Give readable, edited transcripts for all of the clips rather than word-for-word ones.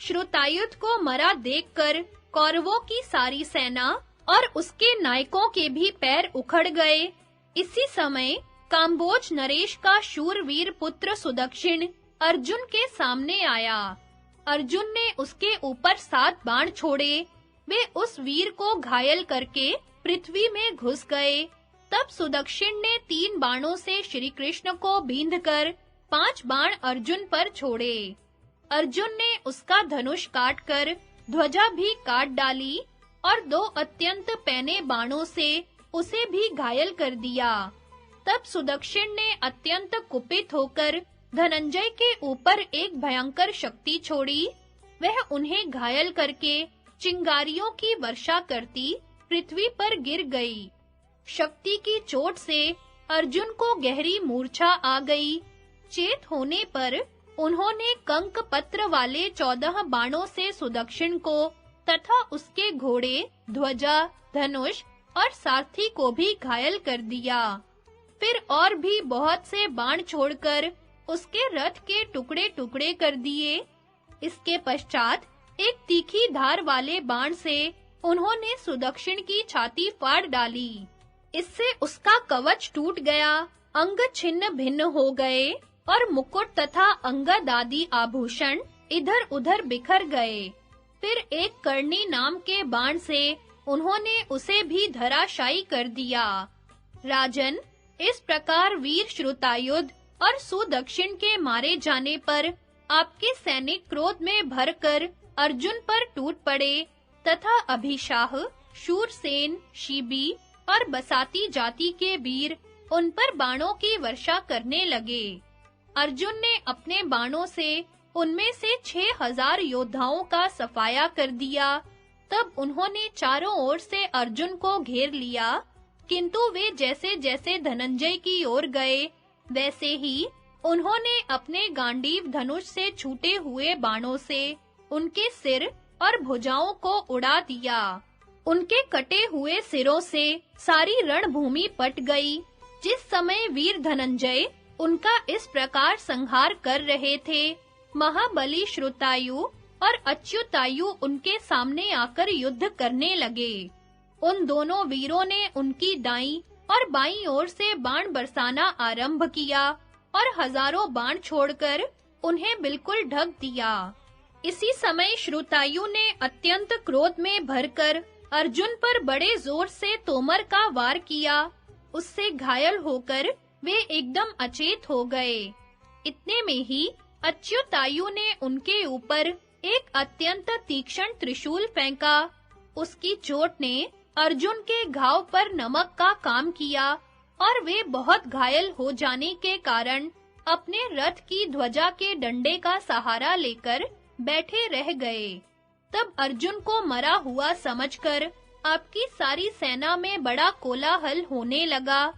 श्रुतायुध को मरा देखकर कौरवों की सारी सेना और उसके नायकों के भी पैर उखड़ गए। इसी समय काम्बोज नरेश का शूरवीर पुत्र सुदक्षिण अर्जुन के सामने आया। अर्जुन ने उसके ऊपर 7 बाण छोड़े। वे उस वीर को घायल करके पृथ्वी में घुस गए। तब सुदक्षिण ने 3 बाणों से श्री कृष्ण को बींधकर 5 बाण अर्जुन पर छोड़े। अर्जुन ने उसका धनुष काटकर ध्वजा भी काट डाली और 2 अत्यंत पैने बाणों से उसे भी घायल कर दिया। तब सुदक्षिण ने अत्यंत कुपित होकर धनंजय के ऊपर एक भयंकर शक्ति छोड़ी। वह उन्हें घायल करके चिंगारियों की वर्षा करती पृथ्वी पर गिर गई। शक्ति की चोट से अर्जुन को गहरी मूर्छा आ गई। चेत होने पर उन्होंने कंक पत्र वाले 14 बाणों से सुदक्षिण को तथा उसके घोड़े, ध्वजा, धनुष और सारथी को भी घायल कर दिया। फिर और भी बहुत से बाण छोड़कर उसके रथ के टुकड़े-टुकड़े कर दिए। इसके पश्चात एक तीखी धार वाले बाण से उन्होंने सुदक्षिण की छाती फाड़ डाली। इससे उसका कवच टूट गया, अंग छिन्न-भिन्न हो गए और मुकुट तथा अंगद आदि आभूषण इधर-उधर बिखर गए। फिर एक कर्णी नाम के बाण से उन्होंने उसे भी धराशायी कर दिया। राजन, इस प्रकार वीर श्रुतायुध और सुदक्षिण के मारे जाने पर आपके सैनिक क्रोध में भरकर अर्जुन पर टूट पड़े तथा अभिशाह, शूरसेन, शिबी और बसाती जाति के वीर उन पर बाणों की वर्षा करने लगे। अर्जुन ने अपने बाणों से उनमें से 6000 योद्धाओं का सफाया कर दिया। तब उन्होंने चारों ओर से अर्जुन को घेर लिया, किंतु वे जैसे-जैसे धनंजय की ओर गए, वैसे ही उन्होंने अपने गांडीव धनुष से छूटे हुए बाणों से उनके सिर और भुजाओं को उड़ा दिया। उनके कटे हुए सिरों से सारी रणभूमि पट गई। जिस समय वीर धनंजय उनका इस प्रकार संहार कर रहे थे, महाबली श्रुतायु और अच्युतायु उनके सामने आकर युद्ध करने लगे। उन दोनों वीरों ने उनकी दाईं और बाईं ओर से बाण बरसाना आरंभ किया और हजारों बाण छोड़कर उन्हें बिल्कुल ढक दिया। इसी समय श्रुतायु ने अत्यंत क्रोध में भरकर अर्जुन पर बड़े जोर से तोमर का वार किया। उससे घायल होकर वे एकदम अचेत हो गए। इतने में ही अच्युतायु ने उनके ऊपर एक अत्यंत तीक्ष्ण त्रिशूल फेंका। उसकी चोट ने अर्जुन के घाव पर नमक का काम किया और वे बहुत घायल हो जाने के कारण अपने रथ की ध्वजा के डंडे का सहारा लेकर बैठे रह गए। तब अर्जुन को मरा हुआ समझकर आपकी सारी सेना में बड़ा कोलाहल होने लगा।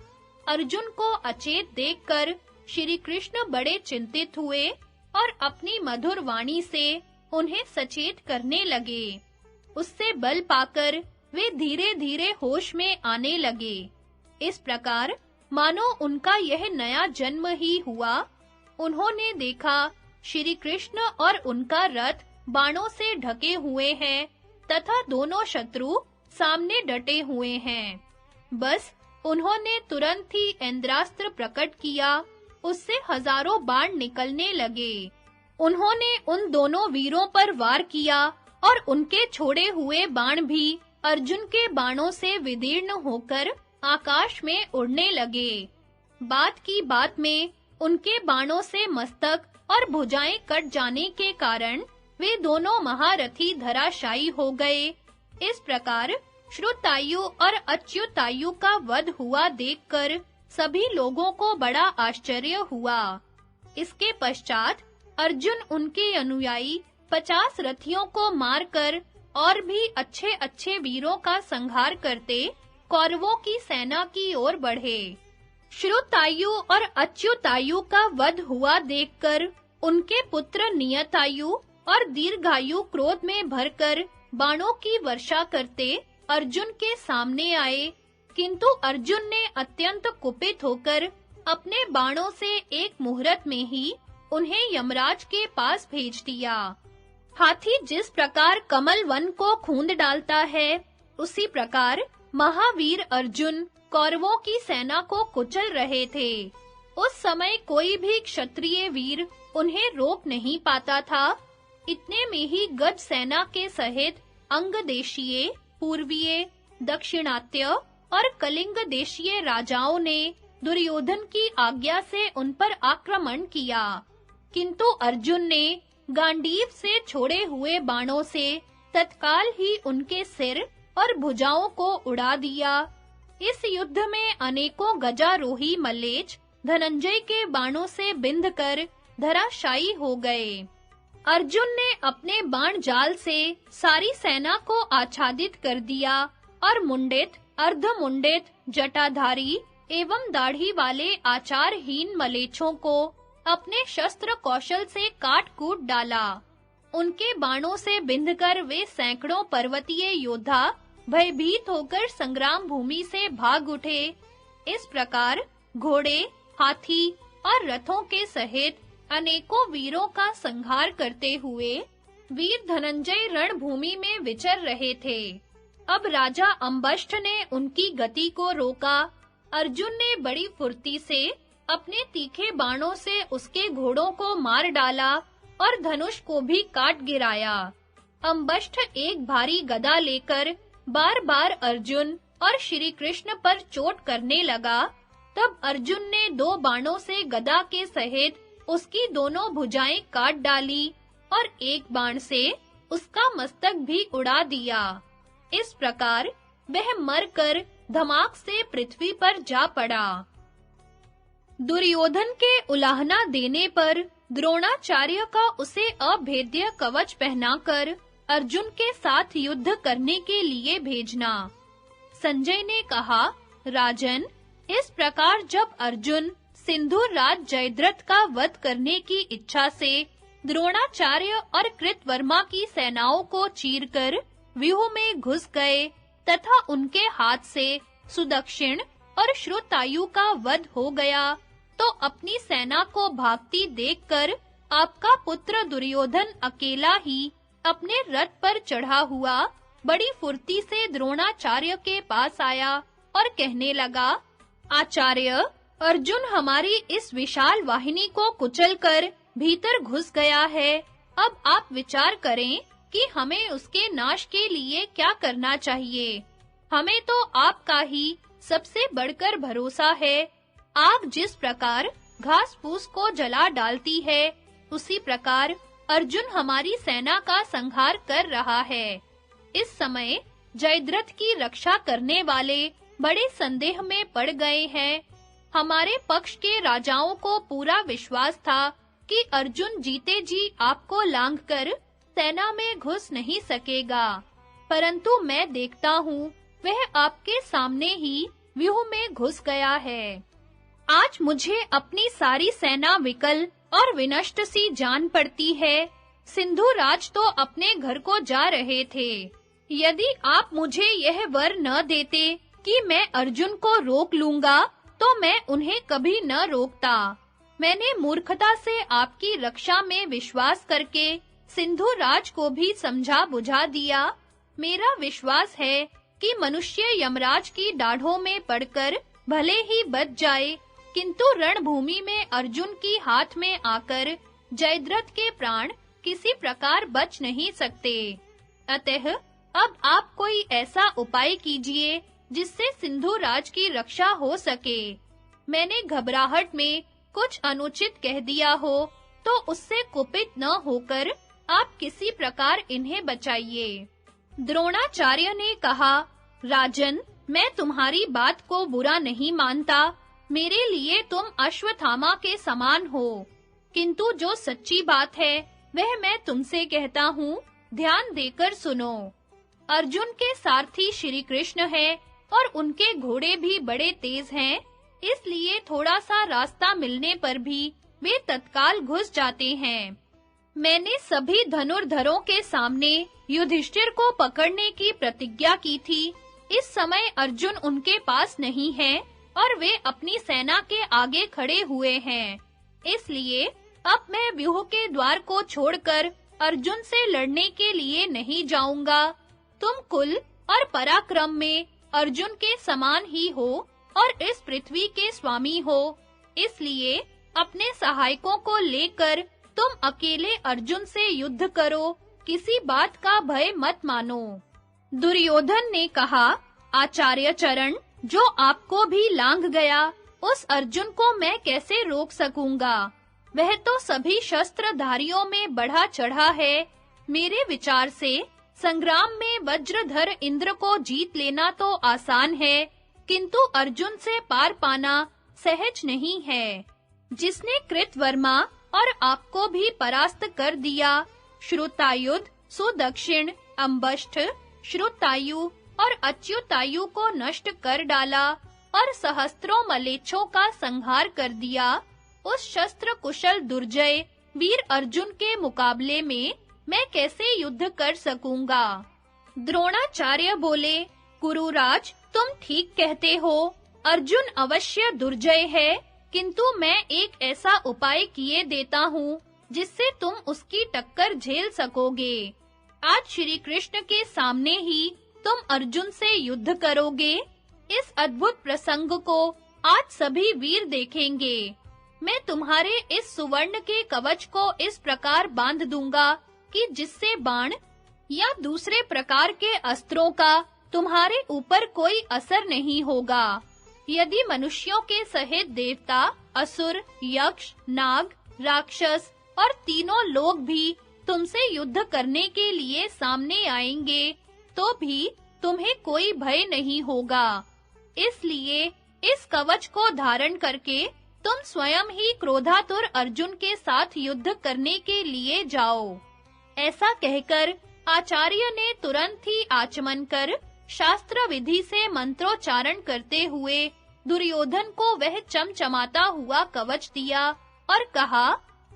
अर्जुन को अचेत देखकर श्री कृष्ण बड़े चिंतित हुए और अपनी मधुर वाणी से उन्हें सचेत करने लगे। उससे बल पाकर वे धीरे-धीरे होश में आने लगे। इस प्रकार मानो उनका यह नया जन्म ही हुआ। उन्होंने देखा श्री कृष्ण और उनका रथ बाणों से ढके हुए हैं तथा दोनों शत्रु सामने डटे हुए हैं। बस उन्होंने तुरंत ही इंद्रास्त्र प्रकट किया, उससे हजारों बाण निकलने लगे। उन्होंने उन दोनों वीरों पर वार किया और उनके छोड़े हुए बाण भी अर्जुन के बाणों से विदीर्ण होकर आकाश में उड़ने लगे। बात की बात में उनके बाणों से मस्तक और भुजाएं कट जाने के कारण वे दोनों महारथी धराशायी हो गए। इस प्रकार श्रुतायु और अच्युतायु का वध हुआ देखकर सभी लोगों को बड़ा आश्चर्य हुआ। इसके पश्चात अर्जुन उनके अनुयायी 50 रथियों को मारकर और भी अच्छे-अच्छे वीरों का संहार करते कौरवों की सेना की ओर बढ़े। श्रुतायु और अच्युतायु का वध हुआ देखकर उनके पुत्र नियतायु और दीर्घायु क्रोध में भरकर बाणों की वर्षा करते अर्जुन के सामने आए, किंतु अर्जुन ने अत्यंत कुपित होकर अपने बाणों से एक मुहूर्त में ही उन्हें यमराज के पास भेज दिया। हाथी जिस प्रकार कमल वन को खूंद डालता है, उसी प्रकार महावीर अर्जुन कौरवों की सेना को कुचल रहे थे। उस समय कोई भी क्षत्रिय वीर उन्हें रोक नहीं पाता था। इतने में ही गज सेना के सहित अंग देशीय, पूर्वीय, दक्षिणात्य और कलिंग देशीय राजाओं ने दुर्योधन की आज्ञा से उन पर आक्रमण किया, किंतु अर्जुन ने गांडीव से छोड़े हुए बाणों से तत्काल ही उनके सिर और भुजाओं को उड़ा दिया। इस युद्ध में अनेकों गजारोही मल्लेच्छ धनंजय के बाणों से बिंधकर धराशायी हो गए। अर्जुन ने अपने बाण जाल से सारी सेना को आच्छादित कर दिया और मुंडित, अर्धमुंडित, जटाधारी एवं दाढ़ी वाले आचारहीन मलेच्छों को अपने शस्त्र कौशल से काट-कूट डाला। उनके बाणों से बिंधकर वे सैकड़ों पर्वतीय योद्धा भयभीत होकर संग्राम भूमि से भाग उठे। इस प्रकार घोड़े, हाथी और रथों के सहित अनेकों वीरों का संहार करते हुए वीर धनंजय रणभूमि में विचर रहे थे। अब राजा अंबष्ठ ने उनकी गति को रोका। अर्जुन ने बड़ी फुर्ती से अपने तीखे बाणों से उसके घोड़ों को मार डाला और धनुष को भी काट गिराया। अंबष्ठ एक भारी गदा लेकर बार-बार अर्जुन और श्री कृष्ण पर चोट करने लगा। तब अर्जुन ने 2 बाणों से गदा के सहित उसकी दोनों भुजाएं काट डाली और एक बाण से उसका मस्तक भी उड़ा दिया। इस प्रकार वह मरकर धमाक से पृथ्वी पर जा पड़ा। दुर्योधन के उलाहना देने पर द्रोणाचार्य का उसे अभेद्य कवच पहनाकर अर्जुन के साथ युद्ध करने के लिए भेजना। संजय ने कहा, राजन, इस प्रकार जब अर्जुन सिंधु राज जयद्रथ का वध करने की इच्छा से द्रोणाचार्य और कृतवर्मा की सेनाओं को चीरकर व्यूह में घुस गए तथा उनके हाथ से सुदक्षिण और श्रुतायु का वध हो गया, तो अपनी सेना को भागती देखकर आपका पुत्र दुर्योधन अकेला ही अपने रथ पर चढ़ा हुआ बड़ी फुर्ती से द्रोणाचार्य के पास आया और कहने लगा, आचार्य, अर्जुन हमारी इस विशाल वाहिनी को कुचलकर भीतर घुस गया है। अब आप विचार करें कि हमें उसके नाश के लिए क्या करना चाहिए। हमें तो आपका ही सबसे बढ़कर भरोसा है। आग जिस प्रकार घास-फूस को जला डालती है, उसी प्रकार अर्जुन हमारी सेना का संहार कर रहा है। इस समय जयद्रथ की रक्षा करने वाले बड़े संदेह में पड़ गए हैं। हमारे पक्ष के राजाओं को पूरा विश्वास था कि अर्जुन जीते जी आपको लांघकर सेना में घुस नहीं सकेगा, परंतु मैं देखता हूँ वह आपके सामने ही व्यूह में घुस गया है। आज मुझे अपनी सारी सेना विकल और विनष्ट सी जान पड़ती है। सिंधु राज तो अपने घर को जा रहे थे। यदि आप मुझे यह वर न देते कि मैं अर्जुन को रोक लूंगा, तो मैं उन्हें कभी न रोकता। मैंने मूर्खता से आपकी रक्षा में विश्वास करके सिंधु राज को भी समझा बुझा दिया। मेरा विश्वास है कि मनुष्य यमराज की दाढ़ों में पड़कर भले ही बच जाए, किंतु रणभूमि में अर्जुन की हाथ में आकर जयद्रथ के प्राण किसी प्रकार बच नहीं सकते। अतः अब आप कोई ऐसा उपाय कीजिए जिससे सिंधु राज की रक्षा हो सके। मैंने घबराहट में कुछ अनुचित कह दिया हो तो उससे कुपित न होकर आप किसी प्रकार इन्हें बचाइए। द्रोणाचार्य ने कहा, राजन, मैं तुम्हारी बात को बुरा नहीं मानता। मेरे लिए तुम अश्वत्थामा के समान हो, किंतु जो सच्ची बात है वह मैं तुमसे कहता हूँ, ध्यान देकर सुनो। अर्जुन के सारथी श्री कृष्ण है और उनके घोड़े भी बड़े तेज हैं, इसलिए थोड़ा सा रास्ता मिलने पर भी वे तत्काल घुस जाते हैं। मैंने सभी धनुर्धरों के सामने युधिष्ठिर को पकड़ने की प्रतिज्ञा की थी। इस समय अर्जुन उनके पास नहीं है और वे अपनी सेना के आगे खड़े हुए हैं। इसलिए अब मैं व्यूह के द्वार को छोड़कर अर्जुन से लड़ने के लिए नहीं जाऊंगा। तुम कुल और पराक्रम में अर्जुन के समान ही हो और इस पृथ्वी के स्वामी हो, इसलिए अपने सहायकों को लेकर तुम अकेले अर्जुन से युद्ध करो, किसी बात का भय मत मानो। दुर्योधन ने कहा, आचार्य चरण, जो आपको भी लांघ गया, उस अर्जुन को मैं कैसे रोक सकूंगा? वह तो सभी शस्त्रधारियों में बढ़ा चढ़ा है। मेरे विचार से संग्राम में वज्रधर इंद्र को जीत लेना तो आसान है, किंतु अर्जुन से पार पाना सहज नहीं है। जिसने कृतवर्मा और आपको भी परास्त कर दिया, श्रुतायुध, सुदक्षिण, अंबष्ठ, श्रुतायु और अच्युतायु को नष्ट कर डाला और सहस्त्रों मलेच्छों का संहार कर दिया, उस शस्त्र कुशल दुर्जय वीर अर्जुन के मुकाबले में मैं कैसे युद्ध कर सकूंगा? द्रोणाचार्य बोले, कुरुराज, तुम ठीक कहते हो। अर्जुन अवश्य दुर्जय है, किंतु मैं एक ऐसा उपाय किए देता हूँ जिससे तुम उसकी टक्कर झेल सकोगे। आज श्री कृष्ण के सामने ही तुम अर्जुन से युद्ध करोगे। इस अद्भुत प्रसंग को आज सभी वीर देखेंगे। मैं तुम्हारे इस सुवर्ण के कवच को इस प्रकार बांध दूंगा कि जिससे बाण या दूसरे प्रकार के अस्त्रों का तुम्हारे ऊपर कोई असर नहीं होगा। यदि मनुष्यों के सहित देवता, असुर, यक्ष, नाग, राक्षस और तीनों लोग भी तुमसे युद्ध करने के लिए सामने आएंगे, तो भी तुम्हें कोई भय नहीं होगा। इसलिए इस कवच को धारण करके तुम स्वयं ही क्रोधातुर अर्जुन के साथ युद्ध करने के लिए जाओ। ऐसा कहकर आचार्य ने तुरंत ही आचमन कर शास्त्र विधि से मंत्रोच्चारण करते हुए दुर्योधन को वह चमचमाता हुआ कवच दिया और कहा,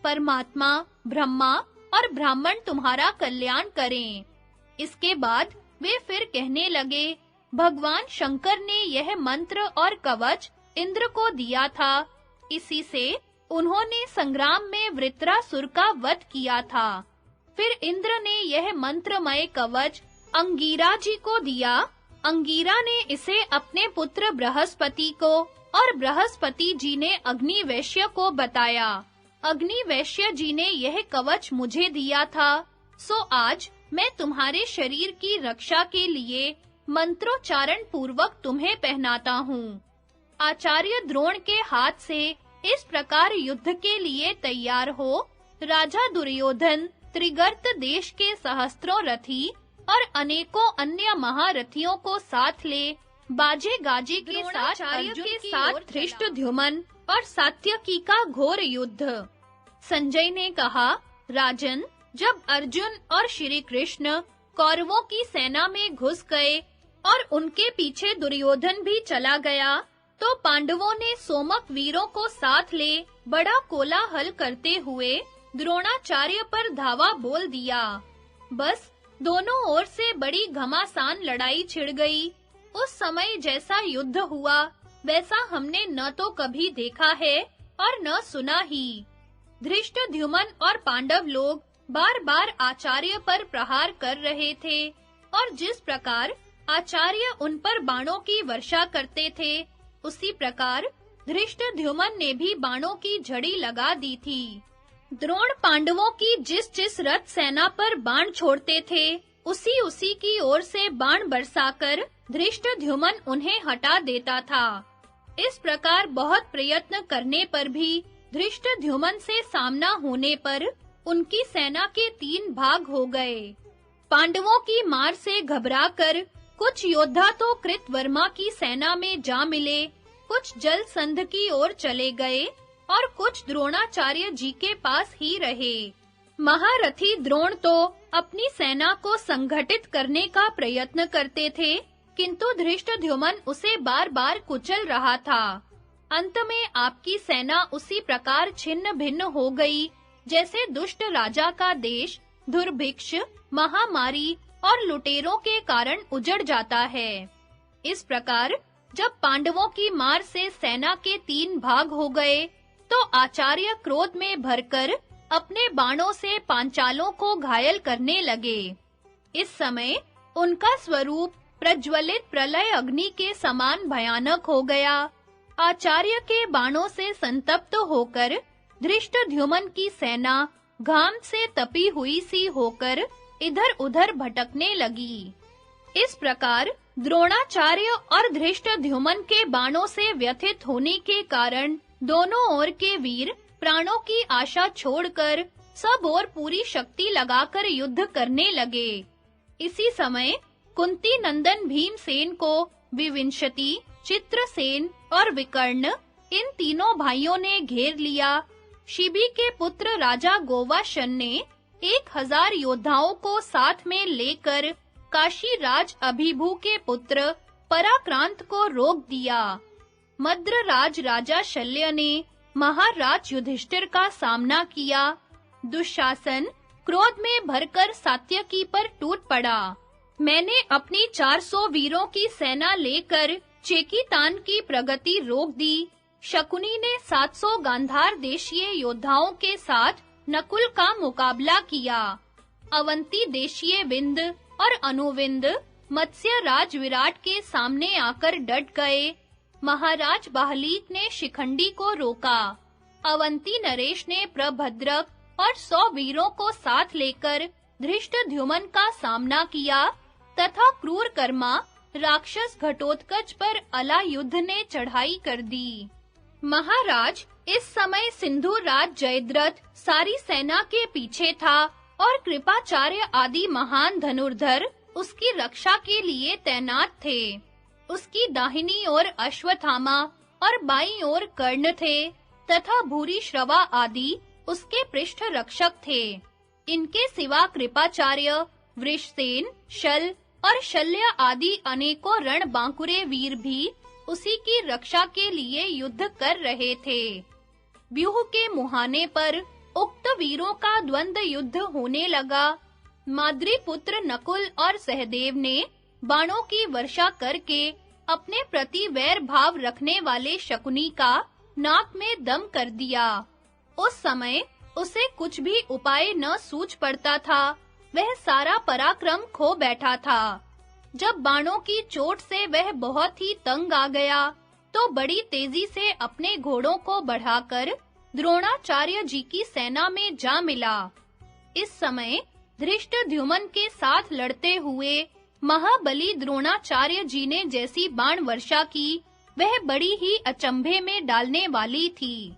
परमात्मा, ब्रह्मा और ब्राह्मण तुम्हारा कल्याण करें। इसके बाद वे फिर कहने लगे, भगवान शंकर ने यह मंत्र और कवच इंद्र को दिया था। इसी से उन्होंने संग्राम में वृत्रासुर का वध किया था। फिर इंद्र ने यह मंत्रमय कवच अंगीरा जी को दिया। अंगीरा ने इसे अपने पुत्र बृहस्पति को और बृहस्पति जी ने अग्निवेश्य को बताया। अग्निवेश्य जी ने यह कवच मुझे दिया था। सो आज मैं तुम्हारे शरीर की रक्षा के लिए मंत्रोच्चारण पूर्वक तुम्हें पहनाता हूँ। आचार्य द्रोण के हाथ से इस प्रकार युद्ध के लिए तैयार हो राजा दुर्योधन त्रिगर्त देश के सहस्त्रों रथी और अनेकों अन्य महारथियों को साथ ले बाजे गाजे के साथ अर्जुन के साथ धृष्टद्युम्न और सात्यकी का घोर युद्ध। संजय ने कहा, राजन, जब अर्जुन और श्री कृष्ण कौरवों की सेना में घुस गए और उनके पीछे दुर्योधन भी चला गया, तो पांडवों ने सोमक वीरों को साथ ले बड़ा कोलाहल करते हुए द्रोणाचार्य पर धावा बोल दिया। बस दोनों ओर से बड़ी घमासान लड़ाई छिड़ गई। उस समय जैसा युद्ध हुआ वैसा हमने न तो कभी देखा है और न सुना ही। धृष्टद्युम्न और पांडव लोग बार-बार आचार्य पर प्रहार कर रहे थे और जिस प्रकार आचार्य उन पर बाणों की वर्षा करते थे, उसी प्रकार धृष्टद्युम्न ने भी बाणों की झड़ी लगा दी थी। द्रोण पांडवों की जिस रथ सेना पर बाण छोड़ते थे, उसी की ओर से बाण बरसाकर धृष्टद्युम्न उन्हें हटा देता था। इस प्रकार बहुत प्रयत्न करने पर भी धृष्टद्युम्न से सामना होने पर उनकी सेना के 3 भाग हो गए। पांडवों की मार से घबराकर कुछ योद्धा तो कृतवर्मा की सेना में जा मिले, कुछ जलसंध की ओर चले गए और कुछ द्रोणाचार्य जी के पास ही रहे। महारथी द्रोण तो अपनी सेना को संगठित करने का प्रयत्न करते थे, किंतु धृष्टद्युम्न उसे बार-बार कुचल रहा था। अंत में आपकी सेना उसी प्रकार छिन्न-भिन्न हो गई, जैसे दुष्ट राजा का देश दुर्भिक्ष, महामारी और लुटेरों के कारण उजड़ जाता है। इस प्रकार जब पांडवों की मार से सेना के 3 भाग हो गए, तो आचार्य क्रोध में भरकर अपने बाणों से पांचालों को घायल करने लगे। इस समय उनका स्वरूप प्रज्वलित प्रलय अग्नि के समान भयानक हो गया। आचार्य के बाणों से संतप्त होकर धृष्टद्युम्न की सेना घाम से तपी हुई सी होकर इधर-उधर भटकने लगी। इस प्रकार द्रोणाचार्य और धृष्टद्युम्न के बाणों से व्यथित होने के कारण दोनों ओर के वीर प्राणों की आशा छोड़कर सब ओर पूरी शक्ति लगाकर युद्ध करने लगे। इसी समय कुंती नंदन भीमसेन को विविंशति, चित्रसेन और विकर्ण इन तीनों भाइयों ने घेर लिया। शिबी के पुत्र राजा गोवाशन ने 1000 योद्धाओं को साथ में लेकर काशी राज अभिभू के पुत्र पराक्रांत को रोक दिया। मद्रराज राजा शल्य ने महाराज युधिष्ठिर का सामना किया। दुशासन क्रोध में भरकर सात्यकी पर टूट पड़ा। मैंने अपनी 400 वीरों की सेना लेकर चेकितान की प्रगति रोक दी। शकुनी ने 700 गांधार देशीय योद्धाओं के साथ नकुल का मुकाबला किया। अवंती देशीय विंद और अनुविंद मत्स्य राज विराट के सामने आकर डट गए। महाराज बाहलीक ने शिखंडी को रोका। अवंती नरेश ने प्रभद्रक और 100 वीरों को साथ लेकर धृष्टद्युम्न का सामना किया तथा क्रूरकर्मा राक्षस घटोत्कच पर अलायुद्ध ने चढ़ाई कर दी। महाराज इस समय सिंधु राज जयद्रथ सारी सेना के पीछे था और कृपाचार्य आदि महान धनुर्धर उसकी रक्षा के लिए तैनात थे। उसकी दाहिनी ओर अश्वत्थामा और बाईं ओर कर्ण थे तथा भूरिश्रवा आदि उसके पृष्ठ रक्षक थे। इनके सिवा कृपाचार्य, वृषसेन, शल और शल्य आदि अनेकों रणबांकुरे वीर भी उसी की रक्षा के लिए युद्ध कर रहे थे। व्यूह के मुहाने पर उक्त वीरों का द्वंद्व युद्ध होने लगा। माद्री पुत्र नकुल और सहदेव ने बाणों की वर्षा करके अपने प्रति वैर भाव रखने वाले शकुनी का नाक में दम कर दिया। उस समय उसे कुछ भी उपाय न सूझ पड़ता था। वह सारा पराक्रम खो बैठा था। जब बाणों की चोट से वह बहुत ही तंग आ गया, तो बड़ी तेजी से अपने घोड़ों को बढ़ाकर द्रोणाचार्य जी की सेना में जा मिला। इस समय धृष्टद्युम्न के साथ लड़ते हुए महाबली द्रोणाचार्य जी ने जैसी बाण वर्षा की, वह बड़ी ही अचंभे में डालने वाली थी।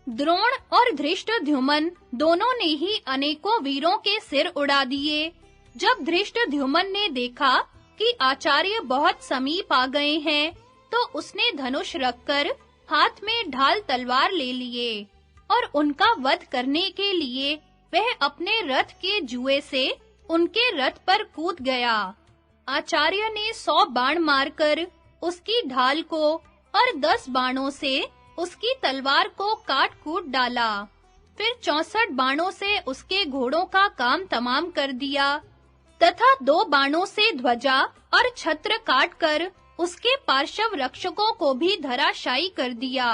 द्रोण और धृष्टद्युम्न दोनों ने ही अनेकों वीरों के सिर उड़ा दिए। जब धृष्टद्युम्न ने देखा कि आचार्य बहुत समीप आ गए हैं, तो उसने धनुष रखकर हाथ में ढाल तलवार ले लिए और उनका वध करने के लिए वह अपने रथ के जुए से उनके रथ पर कूद गया। आचार्य ने 100 बाण मारकर उसकी ढाल को और 10 बाणों से उसकी तलवार को काट-कूट डाला। फिर 64 बाणों से उसके घोड़ों का काम तमाम कर दिया तथा 2 बाणों से ध्वजा और छत्र काटकर उसके पार्श्व रक्षकों को भी धराशायी कर दिया।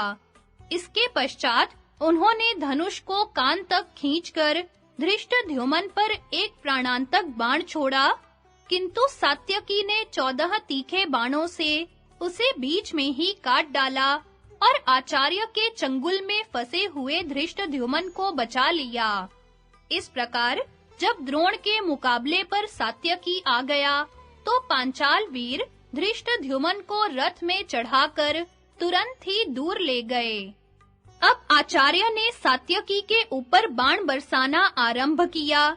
इसके पश्चात उन्होंने धनुष को कान तक खींचकर धृष्टद्युम्न पर एक प्राणांतक बाण छोड़ा, किंतु सात्यकी ने 14 तीखे बाणों से उसे बीच में ही काट डाला और आचार्य के चंगुल में फंसे हुए धृष्टद्युम्न को बचा लिया। इस प्रकार जब द्रोण के मुकाबले पर सात्यकी आ गया, तो पांचाल वीर धृष्टद्युम्न को रथ में चढ़ाकर तुरंत ही दूर ले गए। अब आचार्य ने सात्यकी के ऊपर बाण बरसाना आरंभ किया।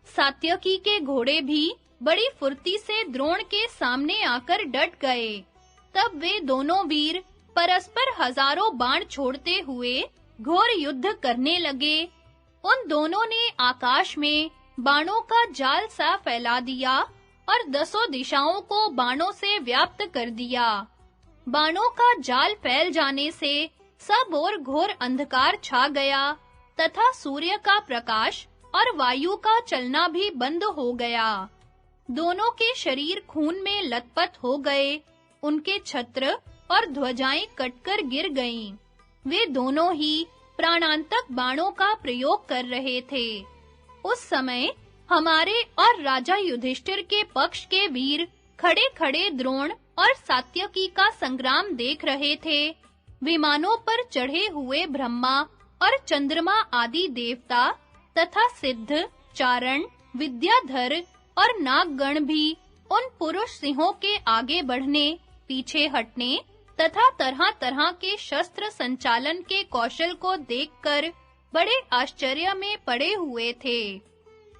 सात्यकी के घोड़े भी बड़ी फुर्ती से द्रोण के सामने आकर डट गए। तब वे दोनों वीर परस्पर हजारों बाण छोड़ते हुए घोर युद्ध करने लगे। उन दोनों ने आकाश में बाणों का जाल सा फैला दिया और 10 दिशाओं को बाणों से व्याप्त कर दिया। बाणों का जाल फैल जाने से सब ओर घोर अंधकार छा गया तथा सूर्य का प्रकाश और वायु का चलना भी बंद हो गया। दोनों के शरीर खून में लथपथ हो गए। उनके छत्र और ध्वजाएं कटकर गिर गईं। वे दोनों ही प्राणांतक बाणों का प्रयोग कर रहे थे। उस समय हमारे और राजा युधिष्ठिर के पक्ष के वीर खड़े-खड़े द्रोण और सात्यकी का संग्राम देख रहे थे। विमानों पर चढ़े हुए ब्रह्मा और चंद्रमा आदि देवता तथा सिद्ध, चारण, विद्याधर और नागगण भी उन पुरुष सिंहों के आगे बढ़ने, पीछे हटने तथा तरह-तरह के शस्त्र संचालन के कौशल को देखकर बड़े आश्चर्य में पड़े हुए थे।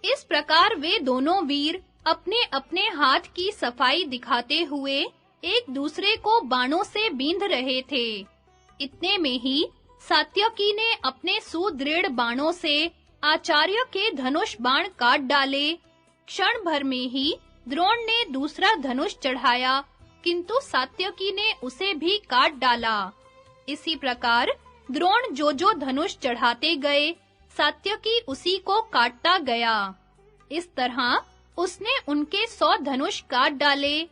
इस प्रकार वे दोनों वीर अपने-अपने हाथ की सफाई दिखाते हुए एक दूसरे को बाणों से बींध रहे थे। इतने में ही सात्यकी ने अपने सुदृढ़ बाणों से आचार्य के धनुष बाण काट डाले। क्षण भर में ही द्रोण ने दूसरा धनुष चढ़ाया, किंतु सात्यकी ने उसे भी काट डाला। इसी प्रकार द्रोण जो धनुष चढ़ाते गए, सात्यकी उसी को काटता गया। इस तरह उसने उनके 100 धनुष काट डाले।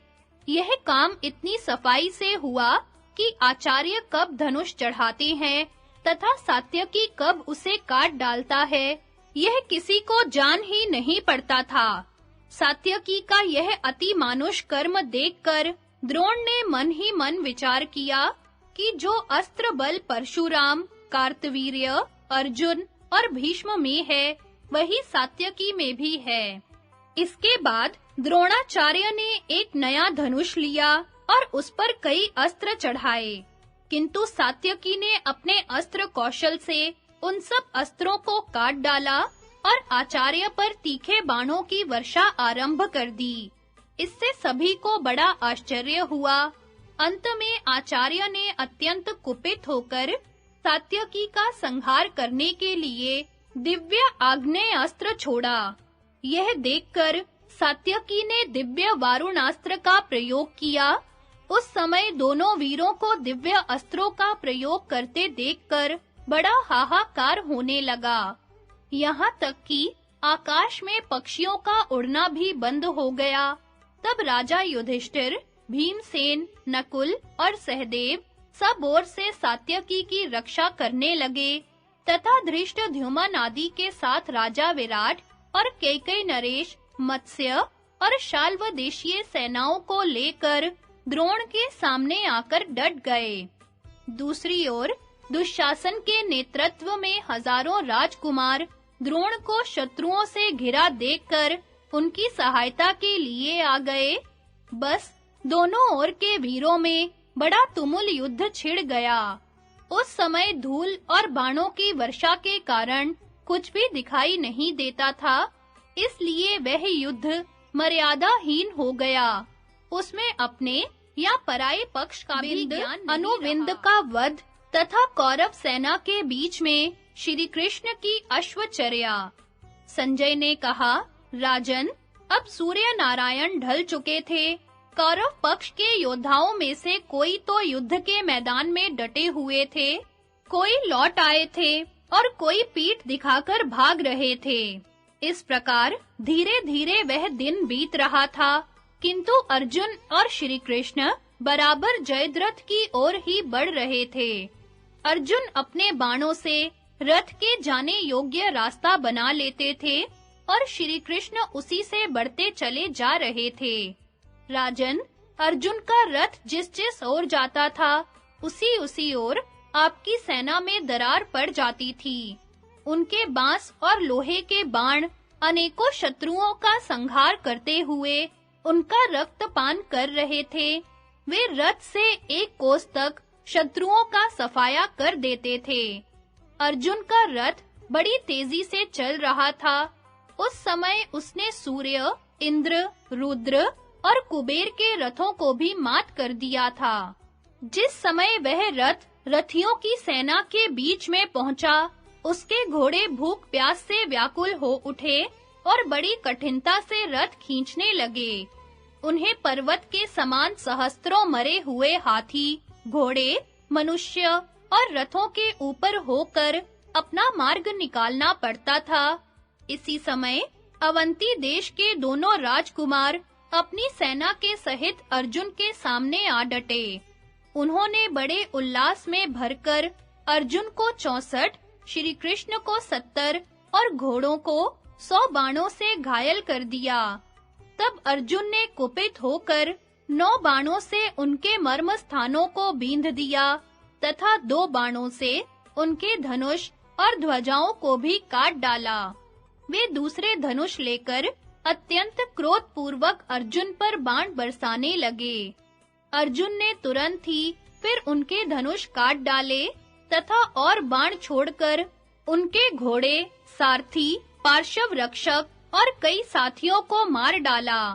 यह काम इतनी सफाई से हुआ कि आचार्य कब धनुष चढ़ाते हैं तथा सात्यकी कब उसे काट डालता है, यह किसी को जान ही नहीं पड़ता था। सात्यकी का यह अति मानुष कर्म देखकर द्रोण ने मन ही मन विचार किया कि जो अस्त्र बल परशुराम, कार्तवीर्य, अर्जुन और भीष्म में है, वही सात्यकी में भी है। इसके बाद द्रोणाचार्य ने एक नया धनुष लिया और उस पर कई अस्त्र चढ़ाए, किंतु सात्यकी ने अपने अस्त्र कौशल से उन सब अस्त्रों को काट डाला और आचार्य पर तीखे बाणों की वर्षा आरंभ कर दी। इससे सभी को बड़ा आश्चर्य हुआ। अंत में आचार्य ने अत्यंत कुपित होकर सात्यकी का संहार करने के लिए दिव्य आग्नेयास्त्र छोड़ा। यह देखकर सात्यकी ने दिव्य वारुणास्त्र का प्रयोग किया। उस समय दोनों वीरों को दिव्य अस्त्रों का प्रयोग करते देखकर बड़ा हाहाकार होने लगा। यहाँ तक कि आकाश में पक्षियों का उड़ना भी बंद हो गया। तब राजा युधिष्ठिर, भीमसेन, नकुल और सहदेव सब ओर से सात्यकी की रक्षा करने लगे तथा धृष्टद्युम्न आदि के साथ राजा विराट और कैकेयी नरेश, मत्स्य और शाल्व देशीय सेनाओं को लेकर द्रोण के सामने आकर डट गए। दूसरी ओर दुशासन के नेतृत्व में हजारों राजकुमार द्रोण को शत्रुओं से घिरा देखकर उनकी सहायता के लिए आ गए। बस दोनों ओर के वीरों में बड़ा तुमुल युद्ध छिड़ गया। उस समय धूल और बाणों की वर्षा के कारण कुछ भी दिखाई नहीं देता था, इसलिए वह युद्ध मर्यादाहीन हो गया। उसमें अपने या पराये पक्ष का भी ज्ञान नहीं अनुविंद का वध तथा कौरव सेना के बीच में श्री कृष्ण की अश्वचर्या। संजय ने कहा, राजन, अब सूर्य नारायण ढल चुके थे। कौरव पक्ष के योद्धाओं में से कोई तो युद्ध के मैदान में डटे हुए थे, कोई लौट आए थे और कोई पीठ दिखाकर भाग रहे थे। इस प्रकार धीरे-धीरे वह दिन बीत रहा था, किंतु अर्जुन और श्री कृष्ण बराबर जयद्रथ की ओर ही बढ़ रहे थे। अर्जुन अपने बाणों से रथ के जाने योग्य रास्ता बना लेते थे और श्री कृष्ण उसी से बढ़ते चले जा रहे थे। राजन, अर्जुन का रथ जिस ओर जाता था, उसी ओर आपकी सेना में दरार पड़ जाती थी। उनके बांस और लोहे के बाण अनेकों शत्रुओं का संहार करते हुए उनका रक्तपान कर रहे थे। वे रथ से एक कोस तक शत्रुओं का सफाया कर देते थे। अर्जुन का रथ बड़ी तेजी से चल रहा था। उस समय उसने सूर्य, इंद्र, रुद्र और कुबेर के रथों को भी मात कर दिया था। जिस समय वह रथ रथियों की सेना के बीच में पहुंचा, उसके घोड़े भूख प्यास से व्याकुल हो उठे और बड़ी कठिनता से रथ खींचने लगे। उन्हें पर्वत के समान सहस्त्रों मरे हुए हाथी, घोड़े, मनुष्य और रथों के ऊपर होकर अपना मार्ग निकालना पड़ता था। इसी समय अवंती देश के दोनों राजकुमार अपनी सेना के सहित अर्जुन के सामने आ डटे। उन्होंने बड़े उल्लास में भरकर अर्जुन को 64 श्री कृष्ण को 70 और घोड़ों को 100 बाणों से घायल कर दिया। तब अर्जुन ने कुपित होकर 9 बाणों से उनके मर्म स्थानों को बींध दिया तथा 2 बाणों से उनके धनुष और ध्वजाओं को भी काट डाला। वे दूसरे धनुष लेकर अत्यंत क्रोधपूर्वक अर्जुन पर बाण बरसाने लगे। अर्जुन ने तुरंत ही फिर उनके धनुष काट डाले तथा और बाण छोड़कर उनके घोड़े, सारथी, पार्श्व रक्षक और कई साथियों को मार डाला।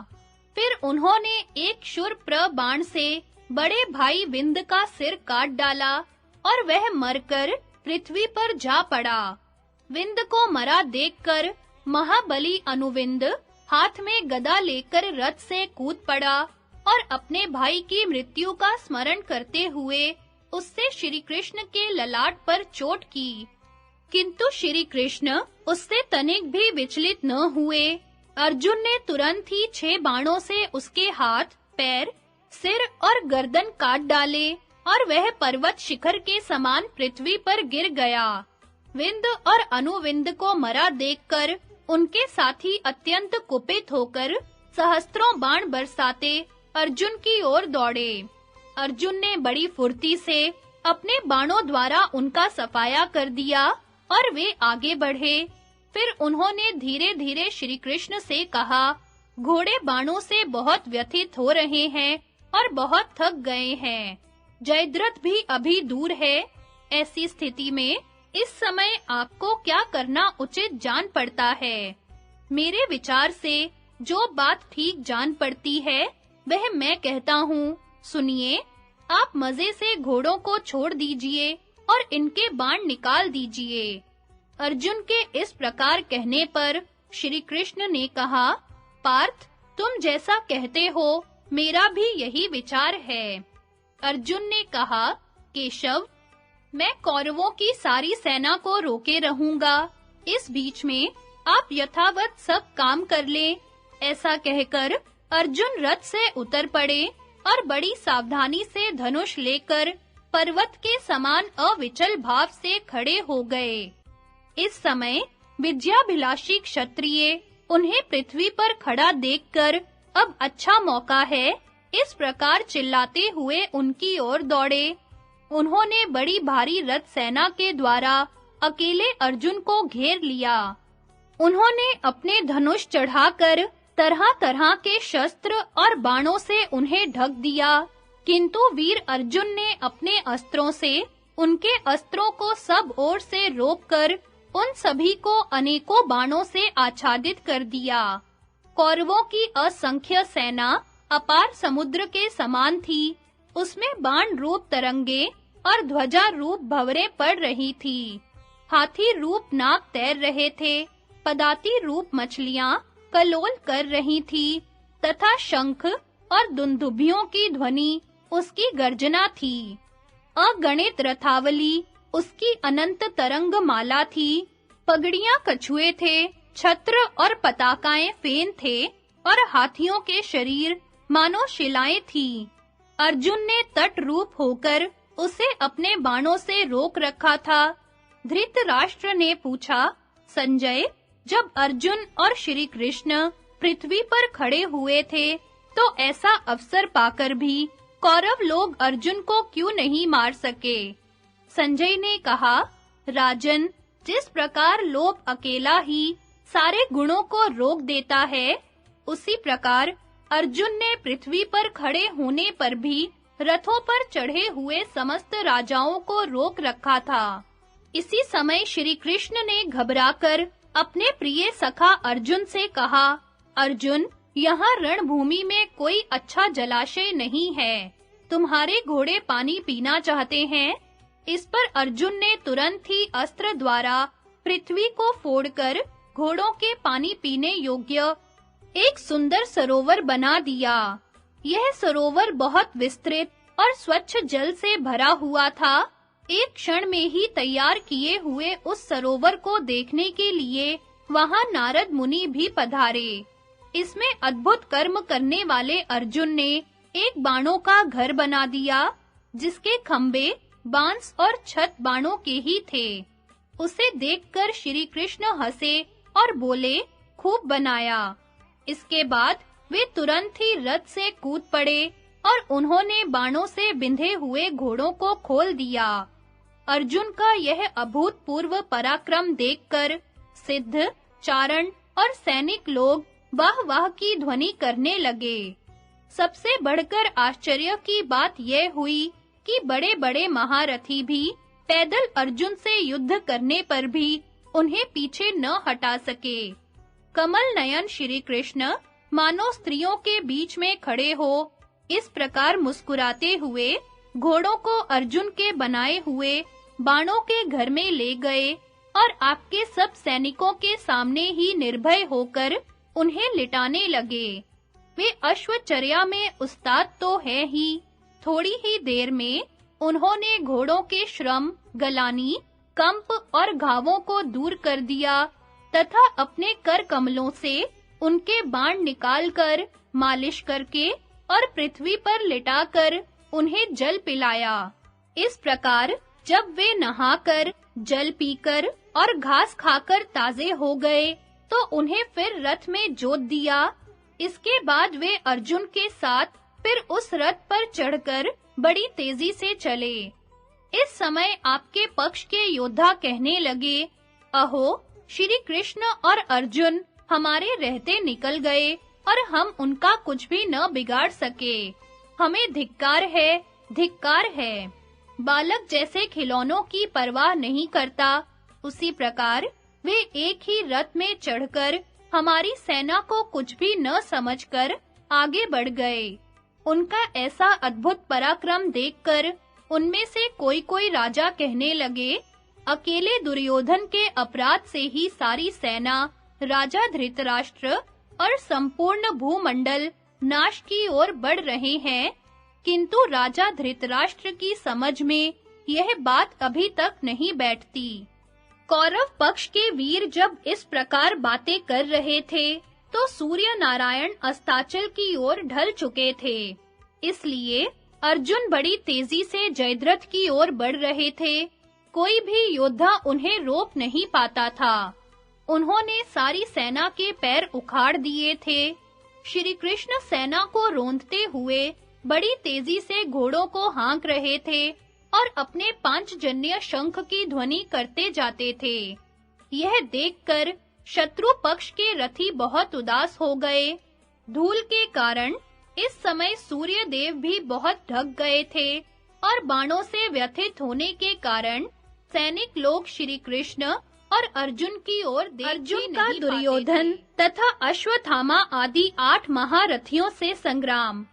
फिर उन्होंने एक शूरप्र बाण से बड़े भाई विंद का सिर काट डाला और वह मरकर पृथ्वी पर जा पड़ा। विंद को मरा देखकर महाबली अनुविंद हाथ में गदा लेकर रथ से कूद पड़ा और अपने भाई की मृत्यु का स्मरण करते हुए उससे श्री कृष्ण के ललाट पर चोट की। किंतु श्री कृष्ण उससे तनिक भी विचलित न हुए। अर्जुन ने तुरंत ही 6 बाणों से उसके हाथ, पैर, सिर और गर्दन काट डाले और वह पर्वत शिखर के समान पृथ्वी पर गिर गया। विंद और अनुविंद को मरा देखकर उनके साथी अत्यंत कुपित होकर सहस्त्रों बाण बरसाते अर्जुन की ओर दौड़े। अर्जुन ने बड़ी फुर्ती से अपने बाणों द्वारा उनका सफाया कर दिया और वे आगे बढ़े। फिर उन्होंने धीरे-धीरे श्री कृष्ण से कहा, घोड़े बाणों से बहुत व्यथित हो रहे हैं और बहुत थक गए हैं। जयद्रथ भी अभी दूर है। ऐसी स्थिति में इस समय आपको क्या करना उचित जान पड़ता है। मेरे विचार से जो बात ठीक जान पड़ती है वह मैं कहता हूँ। सुनिए, आप मजे से घोड़ों को छोड़ दीजिए और इनके बाण निकाल दीजिए। अर्जुन के इस प्रकार कहने पर श्री कृष्ण ने कहा, पार्थ, तुम जैसा कहते हो मेरा भी यही विचार है। अर्जुन ने कहा, केशव, मैं कौरवों की सारी सेना को रोके रहूंगा। इस बीच में आप यथावत सब काम कर लें। ऐसा कहकर अर्जुन रथ से उतर पड़े और बड़ी सावधानी से धनुष लेकर पर्वत के समान अविचल भाव से खड़े हो गए। इस समय विद्याभिलाषी क्षत्रिय उन्हें पृथ्वी पर खड़ा देखकर अब अच्छा मौका है, इस प्रकार चिल्लाते हुए उनकी ओर दौड़े। उन्होंने बड़ी भारी रथ सेना के द्वारा अकेले अर्जुन को घेर लिया। उन्होंने अपने धनुष चढ़ाकर तरह-तरह के शस्त्र और बाणों से उन्हें ढक दिया, किंतु वीर अर्जुन ने अपने अस्त्रों से उनके अस्त्रों को सब ओर से रोककर उन सभी को अनेकों बाणों से आच्छादित कर दिया। कौरवों की असंख्य सेना अपार समुद्र के समान थी। उसमें बाण रूप तरंगे और ध्वजा रूप भंवरें पड़ रही थी। हाथी रूप नाग तैर रहे थे। पदाती रूप मछलियां कलोल कर रही थी तथा शंख और दुंदुभियों की ध्वनि उसकी गर्जना थी। अगणित रथावली उसकी अनंत तरंग माला थी। पगड़ियां कछुए थे, छत्र और पताकाएं फेन थे और हाथियों के शरीर मानो शिलाएं थीं। अर्जुन ने तट रूप होकर उसे अपने बाणों से रोक रखा था। धृतराष्ट्र ने पूछा, संजय, जब अर्जुन और श्री कृष्ण पृथ्वी पर खड़े हुए थे तो ऐसा अवसर पाकर भी कौरव लोग अर्जुन को क्यों नहीं मार सके? संजय ने कहा, राजन, जिस प्रकार लोभ अकेला ही सारे गुणों को रोक देता है, उसी प्रकार अर्जुन ने पृथ्वी पर खड़े होने पर भी रथों पर चढ़े हुए समस्त राजाओं को रोक रखा था। इसी समय श्री कृष्ण ने घबराकर अपने प्रिय सखा अर्जुन से कहा, अर्जुन, यहाँ रणभूमि में कोई अच्छा जलाशय नहीं है। तुम्हारे घोड़े पानी पीना चाहते हैं। इस पर अर्जुन ने तुरंत ही अस्त्र द्वारा पृथ्वी को फोड़कर घोड़ों के पानी पीने योग्य एक सुंदर सरोवर बना दिया। यह सरोवर बहुत विस्तृत और स्वच्छ जल से भरा हुआ था। एक क्षण में ही तैयार किए हुए उस सरोवर को देखने के लिए वहां नारद मुनि भी पधारे। इसमें अद्भुत कर्म करने वाले अर्जुन ने एक बाणों का घर बना दिया, जिसके खंबे, बांस और छत बाणों के ही थे। उसे देखकर श्री कृष्ण हंसे और बोले, खूब बनाया। इसके बाद वे तुरंत ही रथ से कूद पड़े और उन्होंने बाणों से बिंधे हुए घोड़ों को खोल दिया। अर्जुन का यह अभूतपूर्व पराक्रम देखकर सिद्ध, चारण और सैनिक लोग वाह-वाह की ध्वनि करने लगे। सबसे बढ़कर आश्चर्य की बात यह हुई कि बड़े-बड़े महारथी भी पैदल अर्जुन से युद्ध करने पर भी उन्हें पीछे न हटा सके। कमल नयन श्री कृष्ण मानो स्त्रियों के बीच में खड़े हो इस प्रकार मुस्कुराते हुए घोड़ों को अर्जुन के बनाए हुए बाणों के घर में ले गए और आपके सब सैनिकों के सामने ही निर्भय होकर उन्हें लिटाने लगे। वे अश्वचर्या में उस्ताद तो है ही, थोड़ी ही देर में उन्होंने घोड़ों के श्रम, गलानी, कंप और घावों को दूर कर दिया तथा अपने कर कमलों से उनके बाण निकालकर मालिश करके और पृथ्वी पर लिटाकर उन्हें जल पिलाया। इस प्रकार जब वे नहाकर, जल पीकर और घास खाकर ताजे हो गए, तो उन्हें फिर रथ में जोत दिया। इसके बाद वे अर्जुन के साथ फिर उस रथ पर चढ़कर बड़ी तेजी से चले। इस समय आपके पक्ष के योद्धा कहने लगे, अहो, श्री कृष्ण और अर्जुन हमारे रहते निकल गए और हम उनका कुछ भी न बिगाड़ सके। हमें धिक्कार है, धिक्कार है। बालक जैसे खिलौनों की परवाह नहीं करता, उसी प्रकार वे एक ही रथ में चढ़कर हमारी सेना को कुछ भी न समझकर आगे बढ़ गए। उनका ऐसा अद्भुत पराक्रम देखकर उनमें से कोई-कोई राजा कहने लगे, अकेले दुर्योधन के अपराध से ही सारी सेना, राजा धृतराष्ट्र और संपूर्ण भूमंडल नाश की ओर बढ़ रहे हैं, किंतु राजा धृतराष्ट्र की समझ में यह बात अभी तक नहीं बैठती। कौरव पक्ष के वीर जब इस प्रकार बातें कर रहे थे, तो सूर्य नारायण अस्ताचल की ओर ढल चुके थे। इसलिए अर्जुन बड़ी तेजी से जयद्रथ की ओर बढ़ रहे थे। कोई भी योद्धा उन्हें रोक नहीं पाता था। उन्होंने सारी सेना के पैर उखाड़ दिए थे। श्री कृष्ण सेना को रोंदते हुए बड़ी तेजी से घोड़ों को हाँक रहे थे और अपने पांचजन्य शंख की ध्वनि करते जाते थे। यह देखकर शत्रु पक्ष के रथी बहुत उदास हो गए। धूल के कारण इस समय सूर्य देव भी बहुत ढक गए थे और बाणों से व्यथित होने के कारण सैनिक लोग श्री कृष्ण और अर्जुन की ओर अर्जुन का दुर्योधन तथा अश्वत्थामा आदि 8 महारथियों से संग्राम।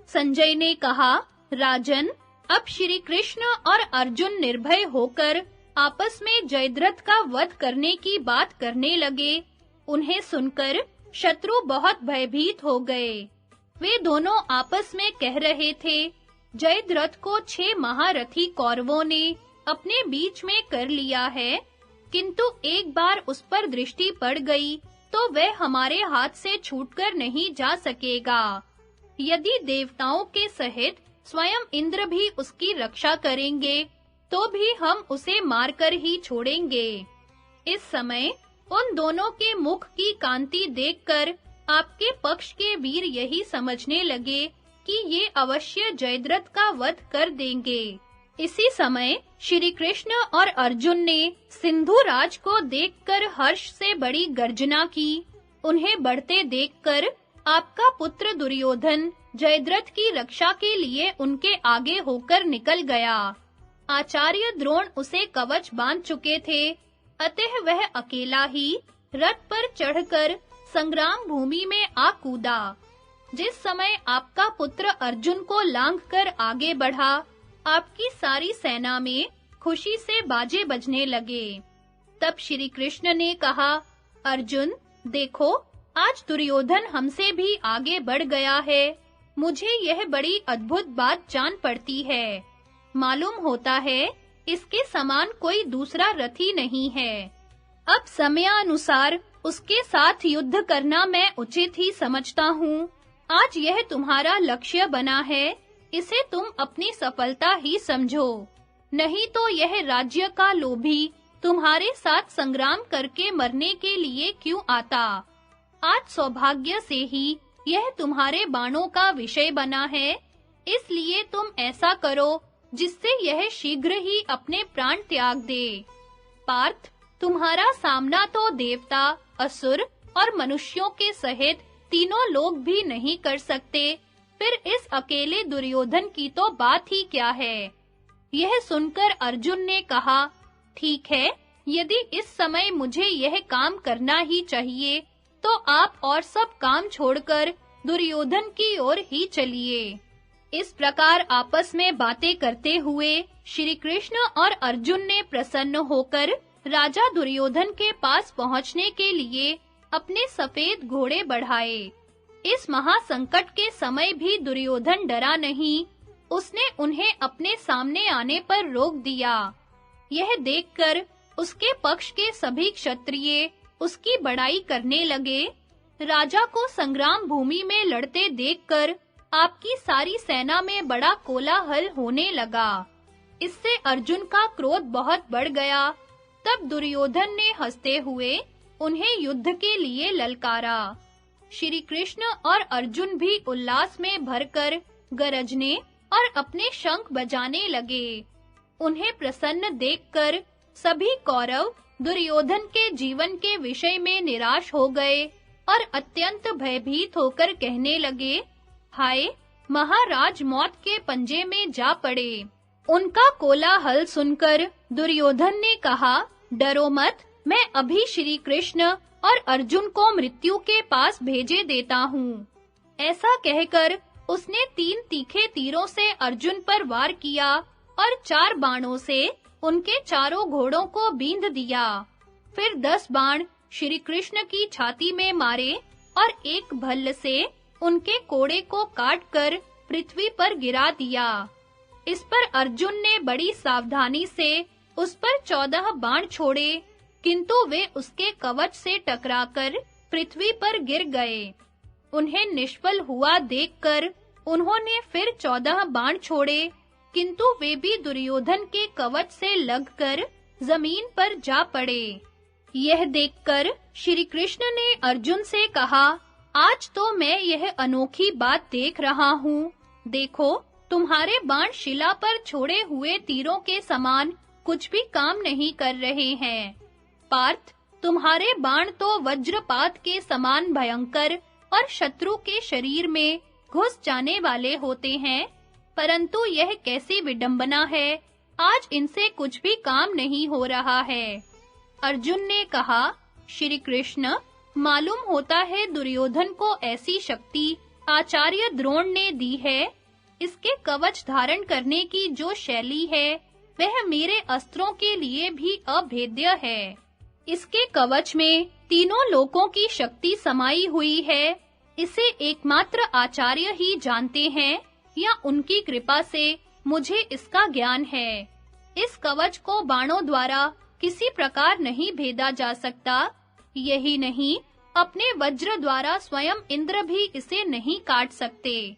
संजय ने कहा, राजन, अब श्री कृष्ण और अर्जुन निर्भय होकर आपस में जयद्रथ का वध करने की बात करने लगे। उन्हें सुनकर शत्रु बहुत भयभीत हो गए। वे दोनों आपस में कह रहे थे, जयद्रथ को 6 महारथी कौरवों ने अपने बीच में कर लिया है, किंतु एक बार उस पर दृष्टि पड़ गई तो वह हमारे हाथ से छूटकर नहीं जा सकेगा। यदि देवताओं के सहित स्वयं इंद्र भी उसकी रक्षा करेंगे, तो भी हम उसे मारकर ही छोड़ेंगे। इस समय उन दोनों के मुख की कांति देखकर आपके पक्ष के वीर यही समझने लगे कि ये अवश्य जयद्रथ का वध कर देंगे। इसी समय श्री कृष्ण और अर्जुन ने सिंधुराज को देखकर हर्ष से बड़ी गर्जना की। उन्हें बढ़ते देखकर आपका पुत्र दुर्योधन जयद्रथ की रक्षा के लिए उनके आगे होकर निकल गया। आचार्य द्रोण उसे कवच बांध चुके थे, अतः वह अकेला ही रथ पर चढ़कर संग्राम भूमि में आ कूदा। जिस समय आपका पुत्र अर्जुन को लांघकर आगे बढ़ा, आपकी सारी सेना में खुशी से बाजे बजने लगे। तब श्री कृष्ण ने कहा, अर्जुन, देखो, आज दुर्योधन हमसे भी आगे बढ़ गया है। मुझे यह बड़ी अद्भुत बात जान पड़ती है। मालूम होता है इसके समान कोई दूसरा रथी नहीं है। अब समयानुसार उसके साथ युद्ध करना मैं उचित ही समझता हूँ। आज यह तुम्हारा लक्ष्य बना है, इसे तुम अपनी सफलता ही समझो। नहीं तो यह राज्य का लोभी तुम्हारे साथ संग्राम करके मरने के लिए क्यों आता? आज सौभाग्य से ही यह तुम्हारे बाणों का विषय बना है, इसलिए तुम ऐसा करो जिससे यह शीघ्र ही अपने प्राण त्याग दे। पार्थ, तुम्हारा सामना तो देवता, असुर और मनुष्यों के सहित तीनों लोग भी नहीं कर सकते, फिर इस अकेले दुर्योधन की तो बात ही क्या है? यह सुनकर अर्जुन ने कहा, ठीक है, यदि इस समय मुझे यह काम करना ही चाहिए, तो आप और सब काम छोड़कर दुर्योधन की ओर ही चलिए। इस प्रकार आपस में बातें करते हुए श्री कृष्ण और अर्जुन ने प्रसन्न होकर राजा दुर्योधन के पास पहुंचने के लिए अपने सफेद घोड़े बढ़ाए। इस महासंकट के समय भी दुर्योधन डरा नहीं, उसने उन्हें अपने सामने आने पर रोक दिया। यह देखकर उसके पक्ष के सभी क्षत्रिय उसकी बड़ाई करने लगे। राजा को संग्राम भूमि में लड़ते देखकर आपकी सारी सेना में बड़ा कोलाहल होने लगा। इससे अर्जुन का क्रोध बहुत बढ़ गया। तब दुर्योधन ने हंसते हुए उन्हें युद्ध के लिए ललकारा। श्री कृष्ण और अर्जुन भी उल्लास में भरकर गरजने और अपने शंख बजाने लगे। उन्हें प्रसन्न देखकर सभी कौरव दुर्योधन के जीवन के विषय में निराश हो गए और अत्यंत भयभीत होकर कहने लगे, हाय, महाराज मौत के पंजे में जा पड़े। उनका कोलाहल सुनकर दुर्योधन ने कहा, डरो मत, मैं अभी श्री कृष्ण और अर्जुन को मृत्यु के पास भेजे देता हूँ। ऐसा कहकर उसने 3 तीखे तीरों से अर्जुन पर वार किया और 4 बाणों से उनके चारों घोड़ों को बींध दिया। फिर 10 बाण श्री कृष्ण की छाती में मारे और एक भल्ल से उनके कोड़े को काटकर पृथ्वी पर गिरा दिया। इस पर अर्जुन ने बड़ी सावधानी से उस पर 14 बाण छोड़े, किंतु वे उसके कवच से टकराकर पृथ्वी पर गिर गए। उन्हें निष्फल हुआ देखकर उन्होंने फिर 14 बाण छोड़े, किंतु वे भी दुर्योधन के कवच से लगकर जमीन पर जा पड़े। यह देखकर श्री कृष्ण ने अर्जुन से कहा, आज तो मैं यह अनोखी बात देख रहा हूँ। देखो, तुम्हारे बाण शिला पर छोड़े हुए तीरों के समान कुछ भी काम नहीं कर रहे हैं। पार्थ, तुम्हारे बाण तो वज्रपात के समान भयंकर और शत्रु के शरीर में घुस जाने वाले होते हैं, परंतु यह कैसी विडंबना है, आज इनसे कुछ भी काम नहीं हो रहा है। अर्जुन ने कहा, श्री कृष्ण, मालूम होता है दुर्योधन को ऐसी शक्ति आचार्य द्रोण ने दी है। इसके कवच धारण करने की जो शैली है, वह मेरे अस्त्रों के लिए भी अभेद्य है। इसके कवच में तीनों लोकों की शक्ति समाई हुई है। इसे एकमात्र आचार्य ही जानते हैं या उनकी कृपा से मुझे इसका ज्ञान है। इस कवच को बाणों द्वारा किसी प्रकार नहीं भेदा जा सकता। यही नहीं, अपने वज्र द्वारा स्वयं इंद्र भी इसे नहीं काट सकते।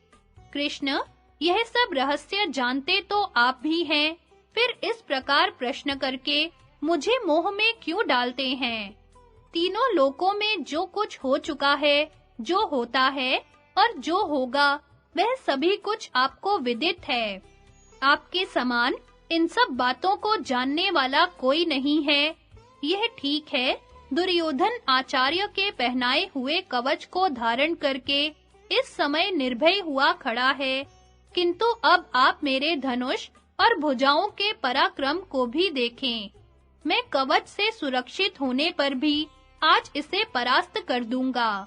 कृष्ण, यह सब रहस्य जानते तो आप भी हैं, फिर इस प्रकार प्रश्न करके मुझे मोह में क्यों डालते हैं? तीनों लोकों में जो कुछ हो चुका है, जो होता है और जो होगा, वह सभी कुछ आपको विदित है। आपके समान इन सब बातों को जानने वाला कोई नहीं है। यह ठीक है, दुर्योधन आचार्य के पहनाए हुए कवच को धारण करके इस समय निर्भय हुआ खड़ा है, किंतु अब आप मेरे धनुष और भुजाओं के पराक्रम को भी देखें। मैं कवच से सुरक्षित होने पर भी आज इसे परास्त कर दूंगा।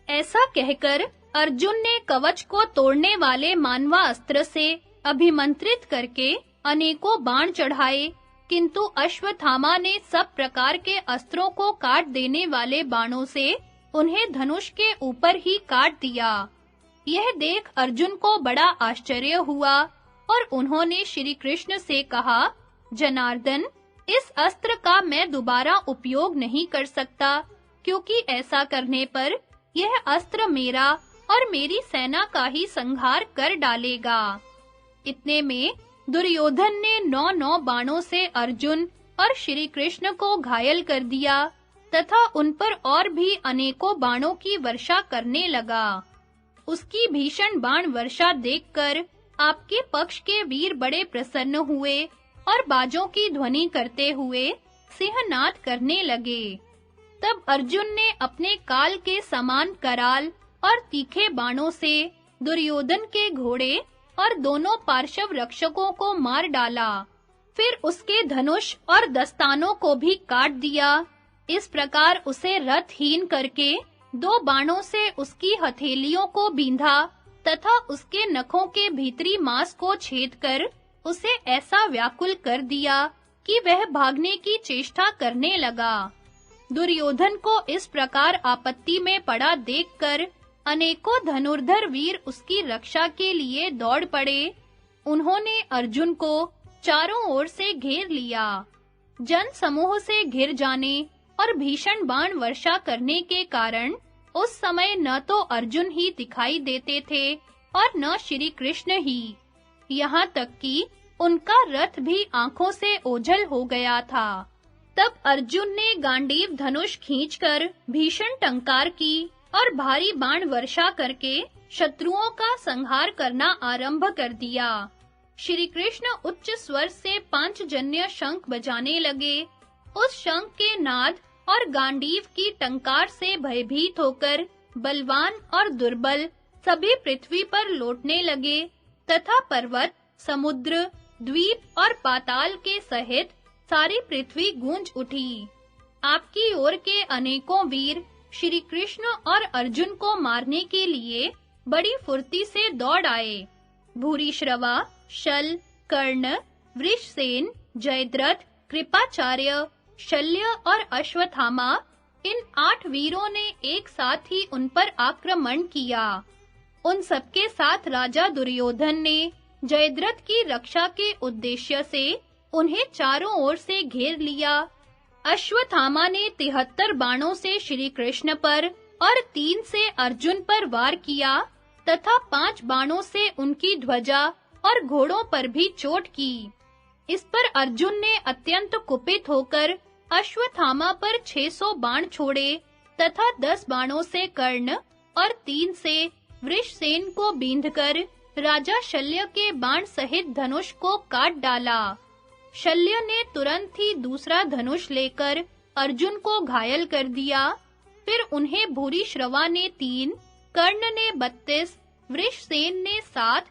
ऐसा कहकर अर्जुन ने कवच को तोड़ने वाले मानवा अस्त्र से अभिमंत्रित करके अनेकों बाण चढ़ाए, किंतु अश्वत्थामा ने सब प्रकार के अस्त्रों को काट देने वाले बाणों से उन्हें धनुष के ऊपर ही काट दिया। यह देख अर्जुन को बड़ा आश्चर्य हुआ और उन्होंने श्री कृष्ण से कहा, जनार्दन, इस अस्त्र का मैं दोबारा उपयोग नहीं कर सकता, क्योंकि ऐसा करने पर यह अस्त्र मेरा और मेरी सेना का ही संहार कर डालेगा। इतने में दुर्योधन ने 9 बाणों से अर्जुन और श्री कृष्ण को घायल कर दिया तथा उन पर और भी अनेकों बाणों की वर्षा करने लगा। उसकी भीषण बाण वर्षा देखकर आपके पक्ष के वीर बड़े प्रसन्न हुए और बाजों की ध्वनि करते हुए सिंहनाद करने लगे। तब अर्जुन ने अपने काल के समान कराल और तीखे बाणों से दुर्योधन के घोड़े और दोनों पार्श्व रक्षकों को मार डाला। फिर उसके धनुष और दस्तानों को भी काट दिया। इस प्रकार उसे रथहीन करके 2 बाणों से उसकी हथेलियों को बींधा तथा उसके नखों के भीतरी मांस को छेद कर उसे ऐसा व्याकुल कर दिया कि वह भागने की चेष्टा करने लगा। दुर्योधन को इस प्रकार आपत्ति में पड़ा देखकर अनेकों धनुर्धर वीर उसकी रक्षा के लिए दौड़ पड़े। उन्होंने अर्जुन को चारों ओर से घेर लिया। जन समूह से घिर जाने और भीषण बाण वर्षा करने के कारण उस समय न तो अर्जुन ही दिखाई देते थे और न श्री कृष्ण ही। यहाँ तक कि उनका रथ भी आंखों से ओझल हो गया था। तब अर्जुन ने गांडीव धनुष खींचकर भीषण टंकार की और भारी बाण वर्षा करके शत्रुओं का संहार करना आरंभ कर दिया। श्री कृष्ण उच्च स्वर से पांचजन्य शंख बजाने लगे। उस शंख के नाद और गांडीव की टंकार से भयभीत होकर बलवान और दुर्बल सभी पृथ्वी पर लौटने लगे तथा पर्वत, समुद्र, द्वीप और पाताल के सहित सारी पृथ्वी गूंज उठी। आपकी ओर के अनेकों वीर श्री कृष्ण और अर्जुन को मारने के लिए बड़ी फुर्ती से दौड़ आए। भूरिश्रवा, शल, कर्ण, वृषसेन, जयद्रथ, कृपाचार्य, शल्य और अश्वत्थामा इन 8 वीरों ने एक साथ ही उन पर आक्रमण किया। उन सबके साथ राजा दुर्योधन ने जयद्रथ की रक्षा के उद्देश्य से उन्हें चारों ओर से घेर लिया। अश्वत्थामा ने 73 बाणों से श्री कृष्ण पर और 3 से अर्जुन पर वार किया तथा 5 बाणों से उनकी ध्वजा और घोड़ों पर भी चोट की। इस पर अर्जुन ने अत्यंत कुपित होकर अश्वत्थामा पर 600 बाण छोड़े तथा 10 बाणों से कर्ण और 3 से वृषसेन को बींधकर राजा शल्य के बाण सहित धनुष को काट डाला। शल्य ने तुरंत ही दूसरा धनुष लेकर अर्जुन को घायल कर दिया। फिर उन्हें भूरिश्रवा ने 3, कर्ण ने 32, वृषसेन ने 7,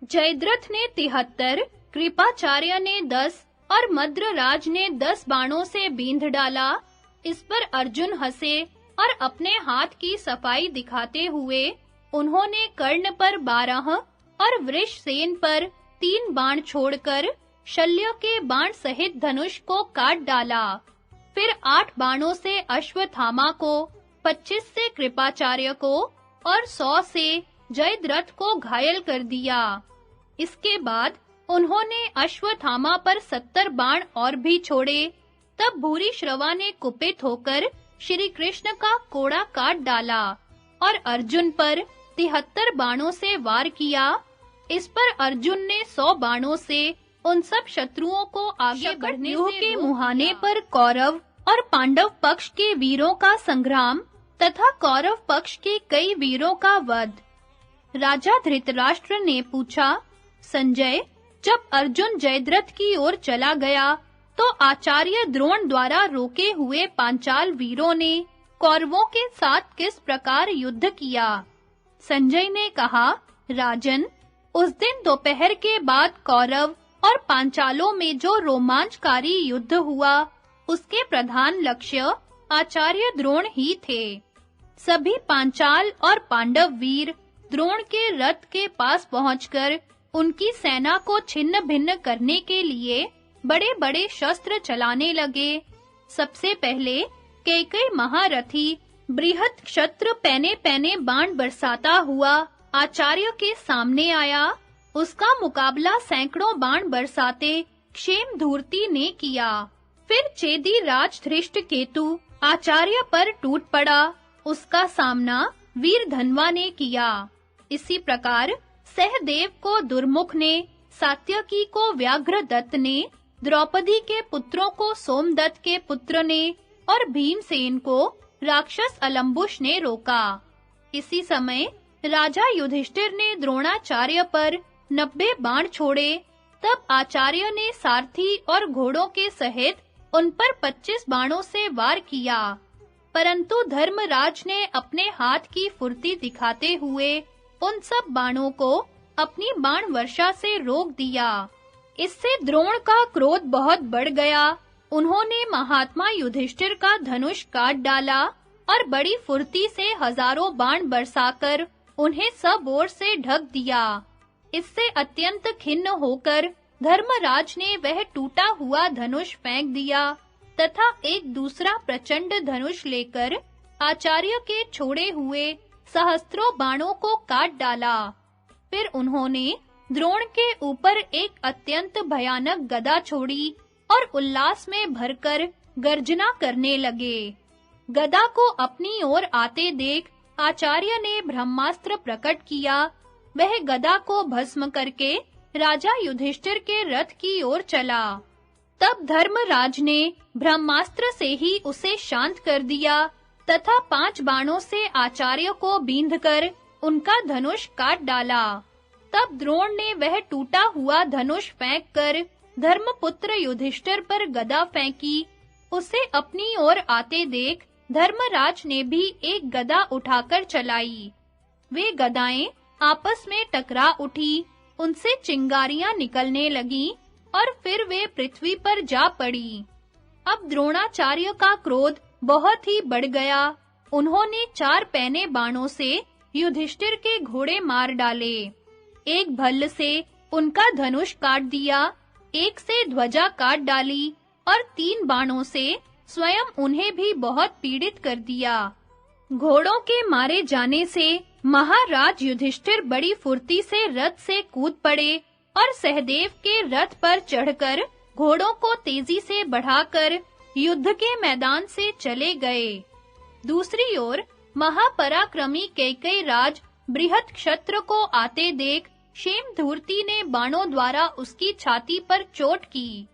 जयद्रथ ने 73, कृपाचार्य ने 10 और मद्रराज ने 10 बाणों से बींध डाला। इस पर अर्जुन हंसे और अपने हाथ की सफाई दिखाते हुए उन्होंने कर्ण पर 12 और वृषसेन पर 3 बाण छोड़कर शल्य के बाण सहित धनुष को काट डाला। फिर 8 बाणों से अश्वत्थामा को, 25 से कृपाचार्य को और 100 से जयद्रथ को घायल कर दिया। इसके बाद उन्होंने अश्वत्थामा पर 70 बाण और भी छोड़े। तब भूरिश्रवा ने कुपित होकर श्री कृष्ण का कोड़ा काट डाला और अर्जुन पर 73 बाणों से वार किया। इस पर अर्जुन ने 100 बाणों से उन सब शत्रुओं को आगे बढ़ने के मुहाने पर कौरव और पांडव पक्ष के वीरों का संग्राम तथा कौरव पक्ष के कई वीरों का वध। राजा धृतराष्ट्र ने पूछा, संजय, जब अर्जुन जयद्रथ की ओर चला गया तो आचार्य द्रोण द्वारा रोके हुए पांचाल वीरों ने कौरवों के साथ किस प्रकार युद्ध किया? संजय ने कहा, राजन, उस दिन दोपहर के बाद कौरव और पांचालों में जो रोमांचकारी युद्ध हुआ, उसके प्रधान लक्ष्य आचार्य द्रोण ही थे। सभी पांचाल और पांडव वीर द्रोण के रथ के पास पहुंचकर उनकी सेना को छिन्न-भिन्न करने के लिए बड़े-बड़े शस्त्र चलाने लगे। सबसे पहले कैकेयी महारथी बृहत क्षत्र पैने-पैने बाण बरसाता हुआ आचार्य के सामने आया। उसका मुकाबला सैकड़ों बाण बरसाते क्षेमधूर्ति ने किया। फिर चेदी राज धृष्टकेतु आचार्य पर टूट पड़ा। उसका सामना वीर धनवा ने किया। इसी प्रकार सहदेव को दुर्मुख ने, सात्यकी को व्याघ्रदत्त ने, द्रौपदी के पुत्रों को सोमदत्त के पुत्र ने और भीमसेन को राक्षस अलम्बुश ने रोका। इसी समय राजा युधिष्ठिर ने द्रोणाचार्य पर 90 बाण छोड़े। तब आचार्य ने सारथी और घोड़ों के सहित उन पर 25 बाणों से वार किया, परंतु धर्मराज ने अपने हाथ की फुर्ती दिखाते हुए उन सब बाणों को अपनी बाण वर्षा से रोक दिया। इससे द्रोण का क्रोध बहुत बढ़ गया। उन्होंने महात्मा युधिष्ठिर का धनुष काट डाला और बड़ी फुर्ती से हजारों बाण बरसाकर उन्हें सब ओर से ढक दिया। इससे अत्यंत खिन्न होकर धर्मराज ने वह टूटा हुआ धनुष फेंक दिया तथा एक दूसरा प्रचंड धनुष लेकर आचार्य के छोड़े हुए सहस्त्रों बाणों को काट डाला। फिर उन्होंने द्रोण के ऊपर एक अत्यंत भयानक गदा छोड़ी और उल्लास में भरकर गर्जना करने लगे। गदा को अपनी ओर आते देख आचार्य ने ब्रह्मास्त्र प्रकट किया। वह गदा को भस्म करके राजा युधिष्ठिर के रथ की ओर चला। तब धर्मराज ने ब्रह्मास्त्र से ही उसे शांत कर दिया तथा 5 बाणों से आचार्य को बींधकर उनका धनुष काट डाला। तब द्रोण ने वह टूटा हुआ धनुष फेंककर धर्मपुत्र युधिष्ठिर पर गदा फेंकी। उसे अपनी ओर आते देख धर्मराज ने भी एक गदा उठाकर चलाई। वे गदाएं आपस में टकरा उठी, उनसे चिंगारियां निकलने लगीं और फिर वे पृथ्वी पर जा पड़ी। अब द्रोणाचार्य का क्रोध बहुत ही बढ़ गया। उन्होंने 4 पैने बाणों से युधिष्ठिर के घोड़े मार डाले। एक भल्ल से उनका धनुष काट दिया, एक से ध्वजा काट डाली और 3 बाणों से स्वयं उन्हें भी बहुत पीड़ित कर दिया। घोड़ों के मारे जाने से महाराज युधिष्ठिर बड़ी फुर्ती से रथ से कूद पड़े और सहदेव के रथ पर चढ़कर घोड़ों को तेजी से बढ़ाकर युद्ध के मैदान से चले गए। दूसरी ओर महापराक्रमी कैकेयी राज बृहत्क्षत्र को आते देख क्षेमधूर्ति ने बाणों द्वारा उसकी छाती पर चोट की।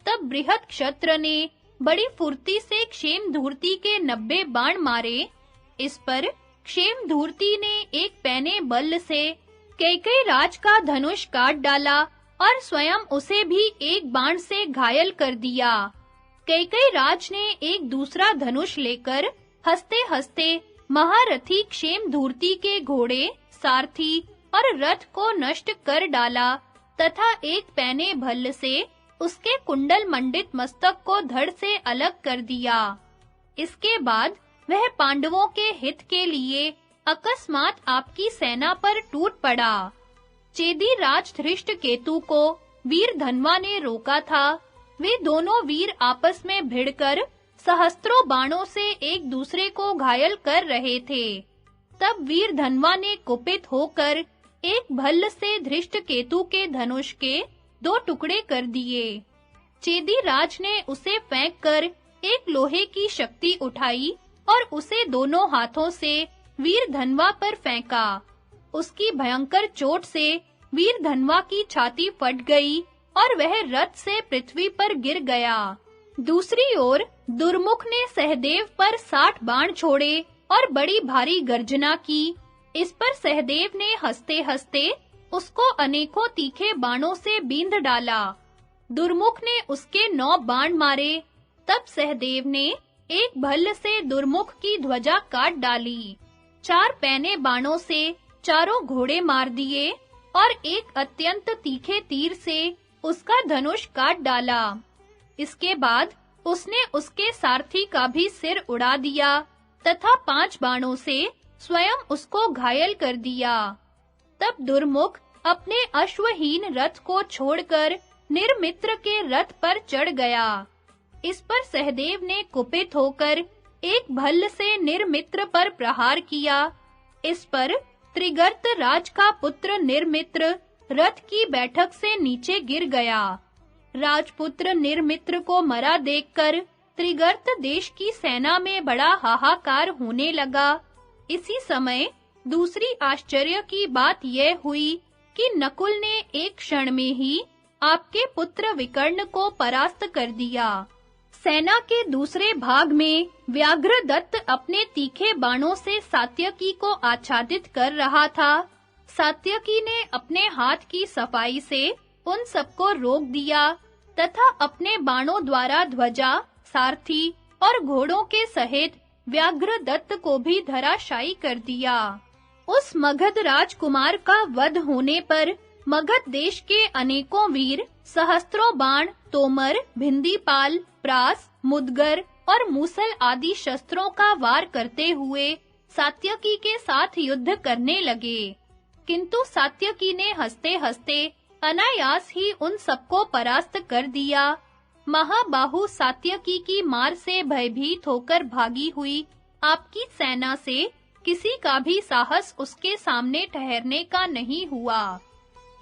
तब बृहत्क्षत्र ने बड़ी फुर्ती से क्षेमधूर्ति के 90 बाण मारे। इस पर क्षेमधूर्ति ने एक पैने बल से कैकेयी राज का धनुष काट डाला और स्वयं उसे भी एक बाण से घायल कर दिया। कैकेयी राज ने एक दूसरा धनुष लेकर हंसते-हंसते महारथी क्षेमधूर्ति के घोड़े, सारथी और रथ को नष्ट कर डाला तथा एक पैने भल्ल से उसके कुंडल मंडित मस्तक को धड़ से अलग कर दिया। इसके बाद वह पांडवों के हित के लिए अकस्मात आपकी सेना पर टूट पड़ा। चेदी राज धृष्टकेतु को वीर धनवा ने रोका था। वे दोनों वीर आपस में भिड़कर सहस्त्रों बाणों से एक दूसरे को घायल कर रहे थे। तब वीर धनवा ने कुपित होकर एक भल्ल से धृष्टकेतु के धनुष के 2 टुकड़े कर दिए। चेदी राज ने उसे फेंककर एक लोहे की शक्ति उठाई और उसे दोनों हाथों से वीर धनवा पर फेंका। उसकी भयंकर चोट से वीर धनवा की छाती फट गई और वह रथ से पृथ्वी पर गिर गया। दूसरी ओर दुर्मुख ने सहदेव पर 60 बाण छोड़े और बड़ी भारी गर्जना की। इस पर सहदेव ने हंसते-हंसते उसको अनेकों तीखे बाणों से बींध डाला। दुर्मुख ने उसके 9 बाण मारे। तब सहदेव ने एक भल्ल से दुर्मुख की ध्वजा काट डाली। 4 पैने बाणों से चारों घोड़े मार दिए और एक अत्यंत तीखे तीर से उसका धनुष काट डाला। इसके बाद उसने उसके सारथी का भी सिर उड़ा दिया तथा 5 बाणों से स्वयं उसको घायल कर दिया। तब दुर्मुख अपने अश्वहीन रथ को छोड़कर निर्मित्र के रथ पर चढ़ गया। इस पर सहदेव ने कुपित होकर एक भल्ल से निर्मित्र पर प्रहार किया। इस पर त्रिगर्त राज का पुत्र निर्मित्र रथ की बैठक से नीचे गिर गया। राजपुत्र निर्मित्र को मरा देखकर त्रिगर्त देश की सेना में बड़ा हाहाकार होने लगा। इसी समय दूसरी आश्चर्य की बात यह हुई कि नकुल ने एक क्षण में ही आपके पुत्र विकर्ण को परास्त कर दिया। सेना के दूसरे भाग में व्याघ्रदत्त अपने तीखे बाणों से सात्यकी को आच्छादित कर रहा था। सात्यकी ने अपने हाथ की सफाई से उन सबको रोक दिया तथा अपने बाणों द्वारा ध्वजा, सारथी और घोड़ों के सहित व्याघ्रदत्त को भी धराशायी कर दिया। उस मगध राजकुमार का वध होने पर मगध देश के अनेकों वीर सहस्त्रों बाण, तोमर, भिंदीपाल, प्रास, मुदगर और मूसल आदि शस्त्रों का वार करते हुए सात्यकी के साथ युद्ध करने लगे। किंतु सात्यकी ने हंसते-हंसते अनायास ही उन सबको परास्त कर दिया। महाबाहु सात्यकी की मार से भयभीत होकर भागी हुई आपकी सेना से किसी का भी साहस उसके सामने ठहरने का नहीं हुआ।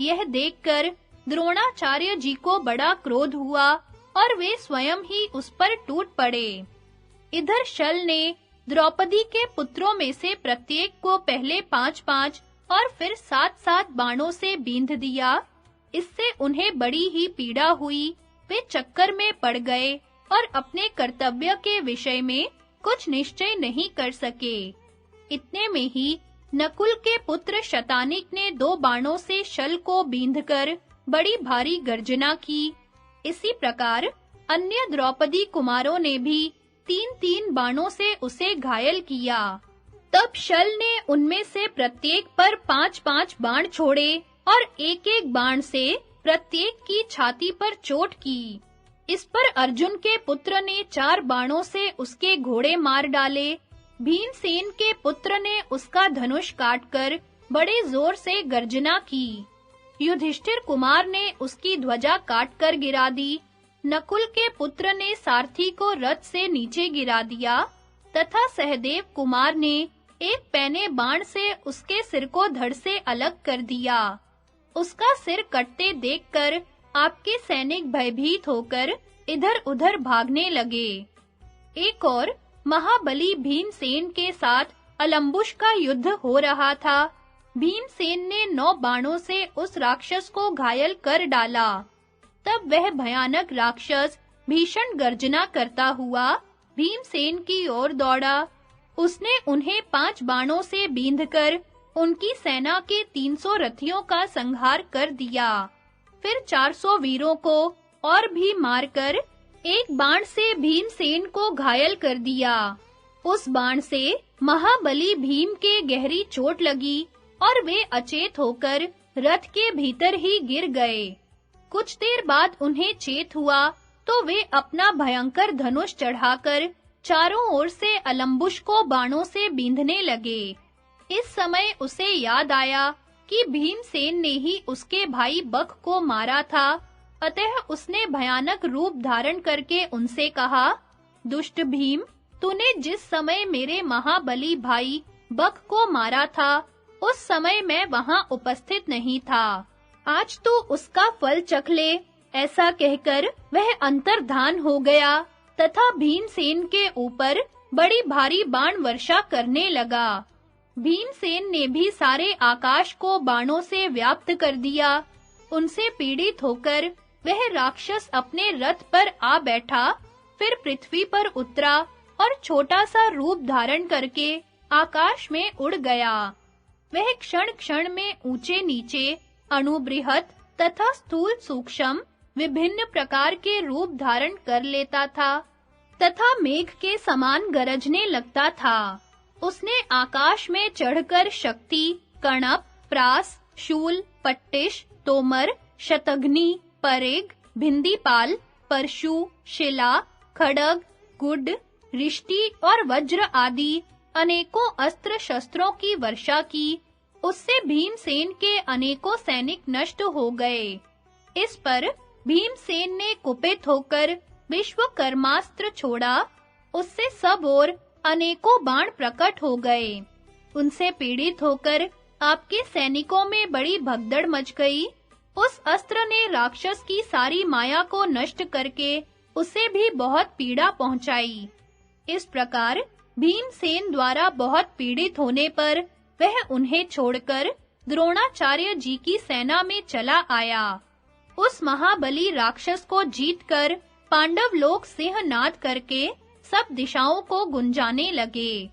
यह देखकर द्रोणाचार्य जी को बड़ा क्रोध हुआ और वे स्वयं ही उस पर टूट पड़े। इधर शल ने द्रौपदी के पुत्रों में से प्रत्येक को पहले 5-5 और फिर 7-7 बाणों से बींध दिया। इससे उन्हें बड़ी ही पीड़ा हुई। वे चक्कर में पड़ गए और अपने कर्तव्य के विषय में कुछ निश्चय नहीं कर सके। इतने में ही नकुल के पुत्र शतानिक ने 2 बाणों से शल को बींधकर बड़ी भारी गर्जना की। इसी प्रकार अन्य द्रौपदी कुमारों ने भी 3-3 बाणों से उसे घायल किया। तब शल ने उनमें से प्रत्येक पर 5-5 बाण छोड़े और एक-एक बाण से प्रत्येक की छाती पर चोट की। इस पर अर्जुन के पुत्र ने 4 बाणों से उसके घोड़े मार डाले। भीमसेन के पुत्र ने उसका धनुष काटकर बड़े जोर से गर्जना की। युधिष्ठिर कुमार ने उसकी ध्वजा काटकर गिरा दी। नकुल के पुत्र ने सारथी को रथ से नीचे गिरा दिया तथा सहदेव कुमार ने एक पैने बाण से उसके सिर को धड़ से अलग कर दिया। उसका सिर कटते देखकर आपके सैनिक भयभीत होकर इधर-उधर भागने लगे। एक और महाबली भीमसेन के साथ अलम्बुश का युद्ध हो रहा था। भीमसेन ने 9 बाणों से उस राक्षस को घायल कर डाला। तब वह भयानक राक्षस भीषण गर्जना करता हुआ भीमसेन की ओर दौड़ा। उसने उन्हें 5 बाणों से बींधकर उनकी सेना के 300 रथियों का संहार कर दिया। फिर 400 वीरों को और भी मारकर एक बाण से भीमसेन को घायल कर दिया। उस बाण से महाबली भीम के गहरी चोट लगी और वे अचेत होकर रथ के भीतर ही गिर गए। कुछ देर बाद उन्हें चेत हुआ तो वे अपना भयंकर धनुष चढ़ाकर चारों ओर से अलम्बुश को बाणों से बींधने लगे। इस समय उसे याद आया कि भीमसेन ने ही उसके भाई बक को मारा था। अतः उसने भयानक रूप धारण करके उनसे कहा, दुष्ट भीम, तूने जिस समय मेरे महाबली भाई बक को मारा था, उस समय मैं वहां उपस्थित नहीं था। आज तू उसका फल चख ले। ऐसा कहकर वह अंतर्धान हो गया तथा भीमसेन के ऊपर बड़ी भारी बाण वर्षा करने लगा। भीमसेन ने भी सारे आकाश को बाणों से व्याप्त कर दिया। उनसे पीड़ित होकर वह राक्षस अपने रथ पर आ बैठा, फिर पृथ्वी पर उतरा और छोटा सा रूप धारण करके आकाश में उड़ गया। वह क्षण-क्षण में ऊंचे-नीचे, अणुबृहत तथा स्थूल सूक्ष्म विभिन्न प्रकार के रूप धारण कर लेता था तथा मेघ के समान गरजने लगता था। उसने आकाश में चढ़कर शक्ति, कणप, प्रास, शूल, पट्टिश, तोमर, शतघ्नि, परेग, भिंदीपाल, परशु, शिला, खड्ग, गुड, रिष्टि और वज्र आदि अनेकों अस्त्र शस्त्रों की वर्षा की। उससे भीमसेन के अनेकों सैनिक नष्ट हो गए। इस पर भीमसेन ने कुपित होकर विश्वकर्मास्त्र छोड़ा। उससे सब ओर अनेकों बाण प्रकट हो गए। उनसे पीड़ित होकर आपके सैनिकों में बड़ी भगदड़ मच गई। उस अस्त्र ने राक्षस की सारी माया को नष्ट करके उसे भी बहुत पीड़ा पहुंचाई। इस प्रकार भीमसेन द्वारा बहुत पीड़ित होने पर वह उन्हें छोड़कर द्रोणाचार्य जी की सेना में चला आया। उस महाबली राक्षस को जीतकर पांडव लोग सिंहनाद करके सब दिशाओं को गुंजाने लगे।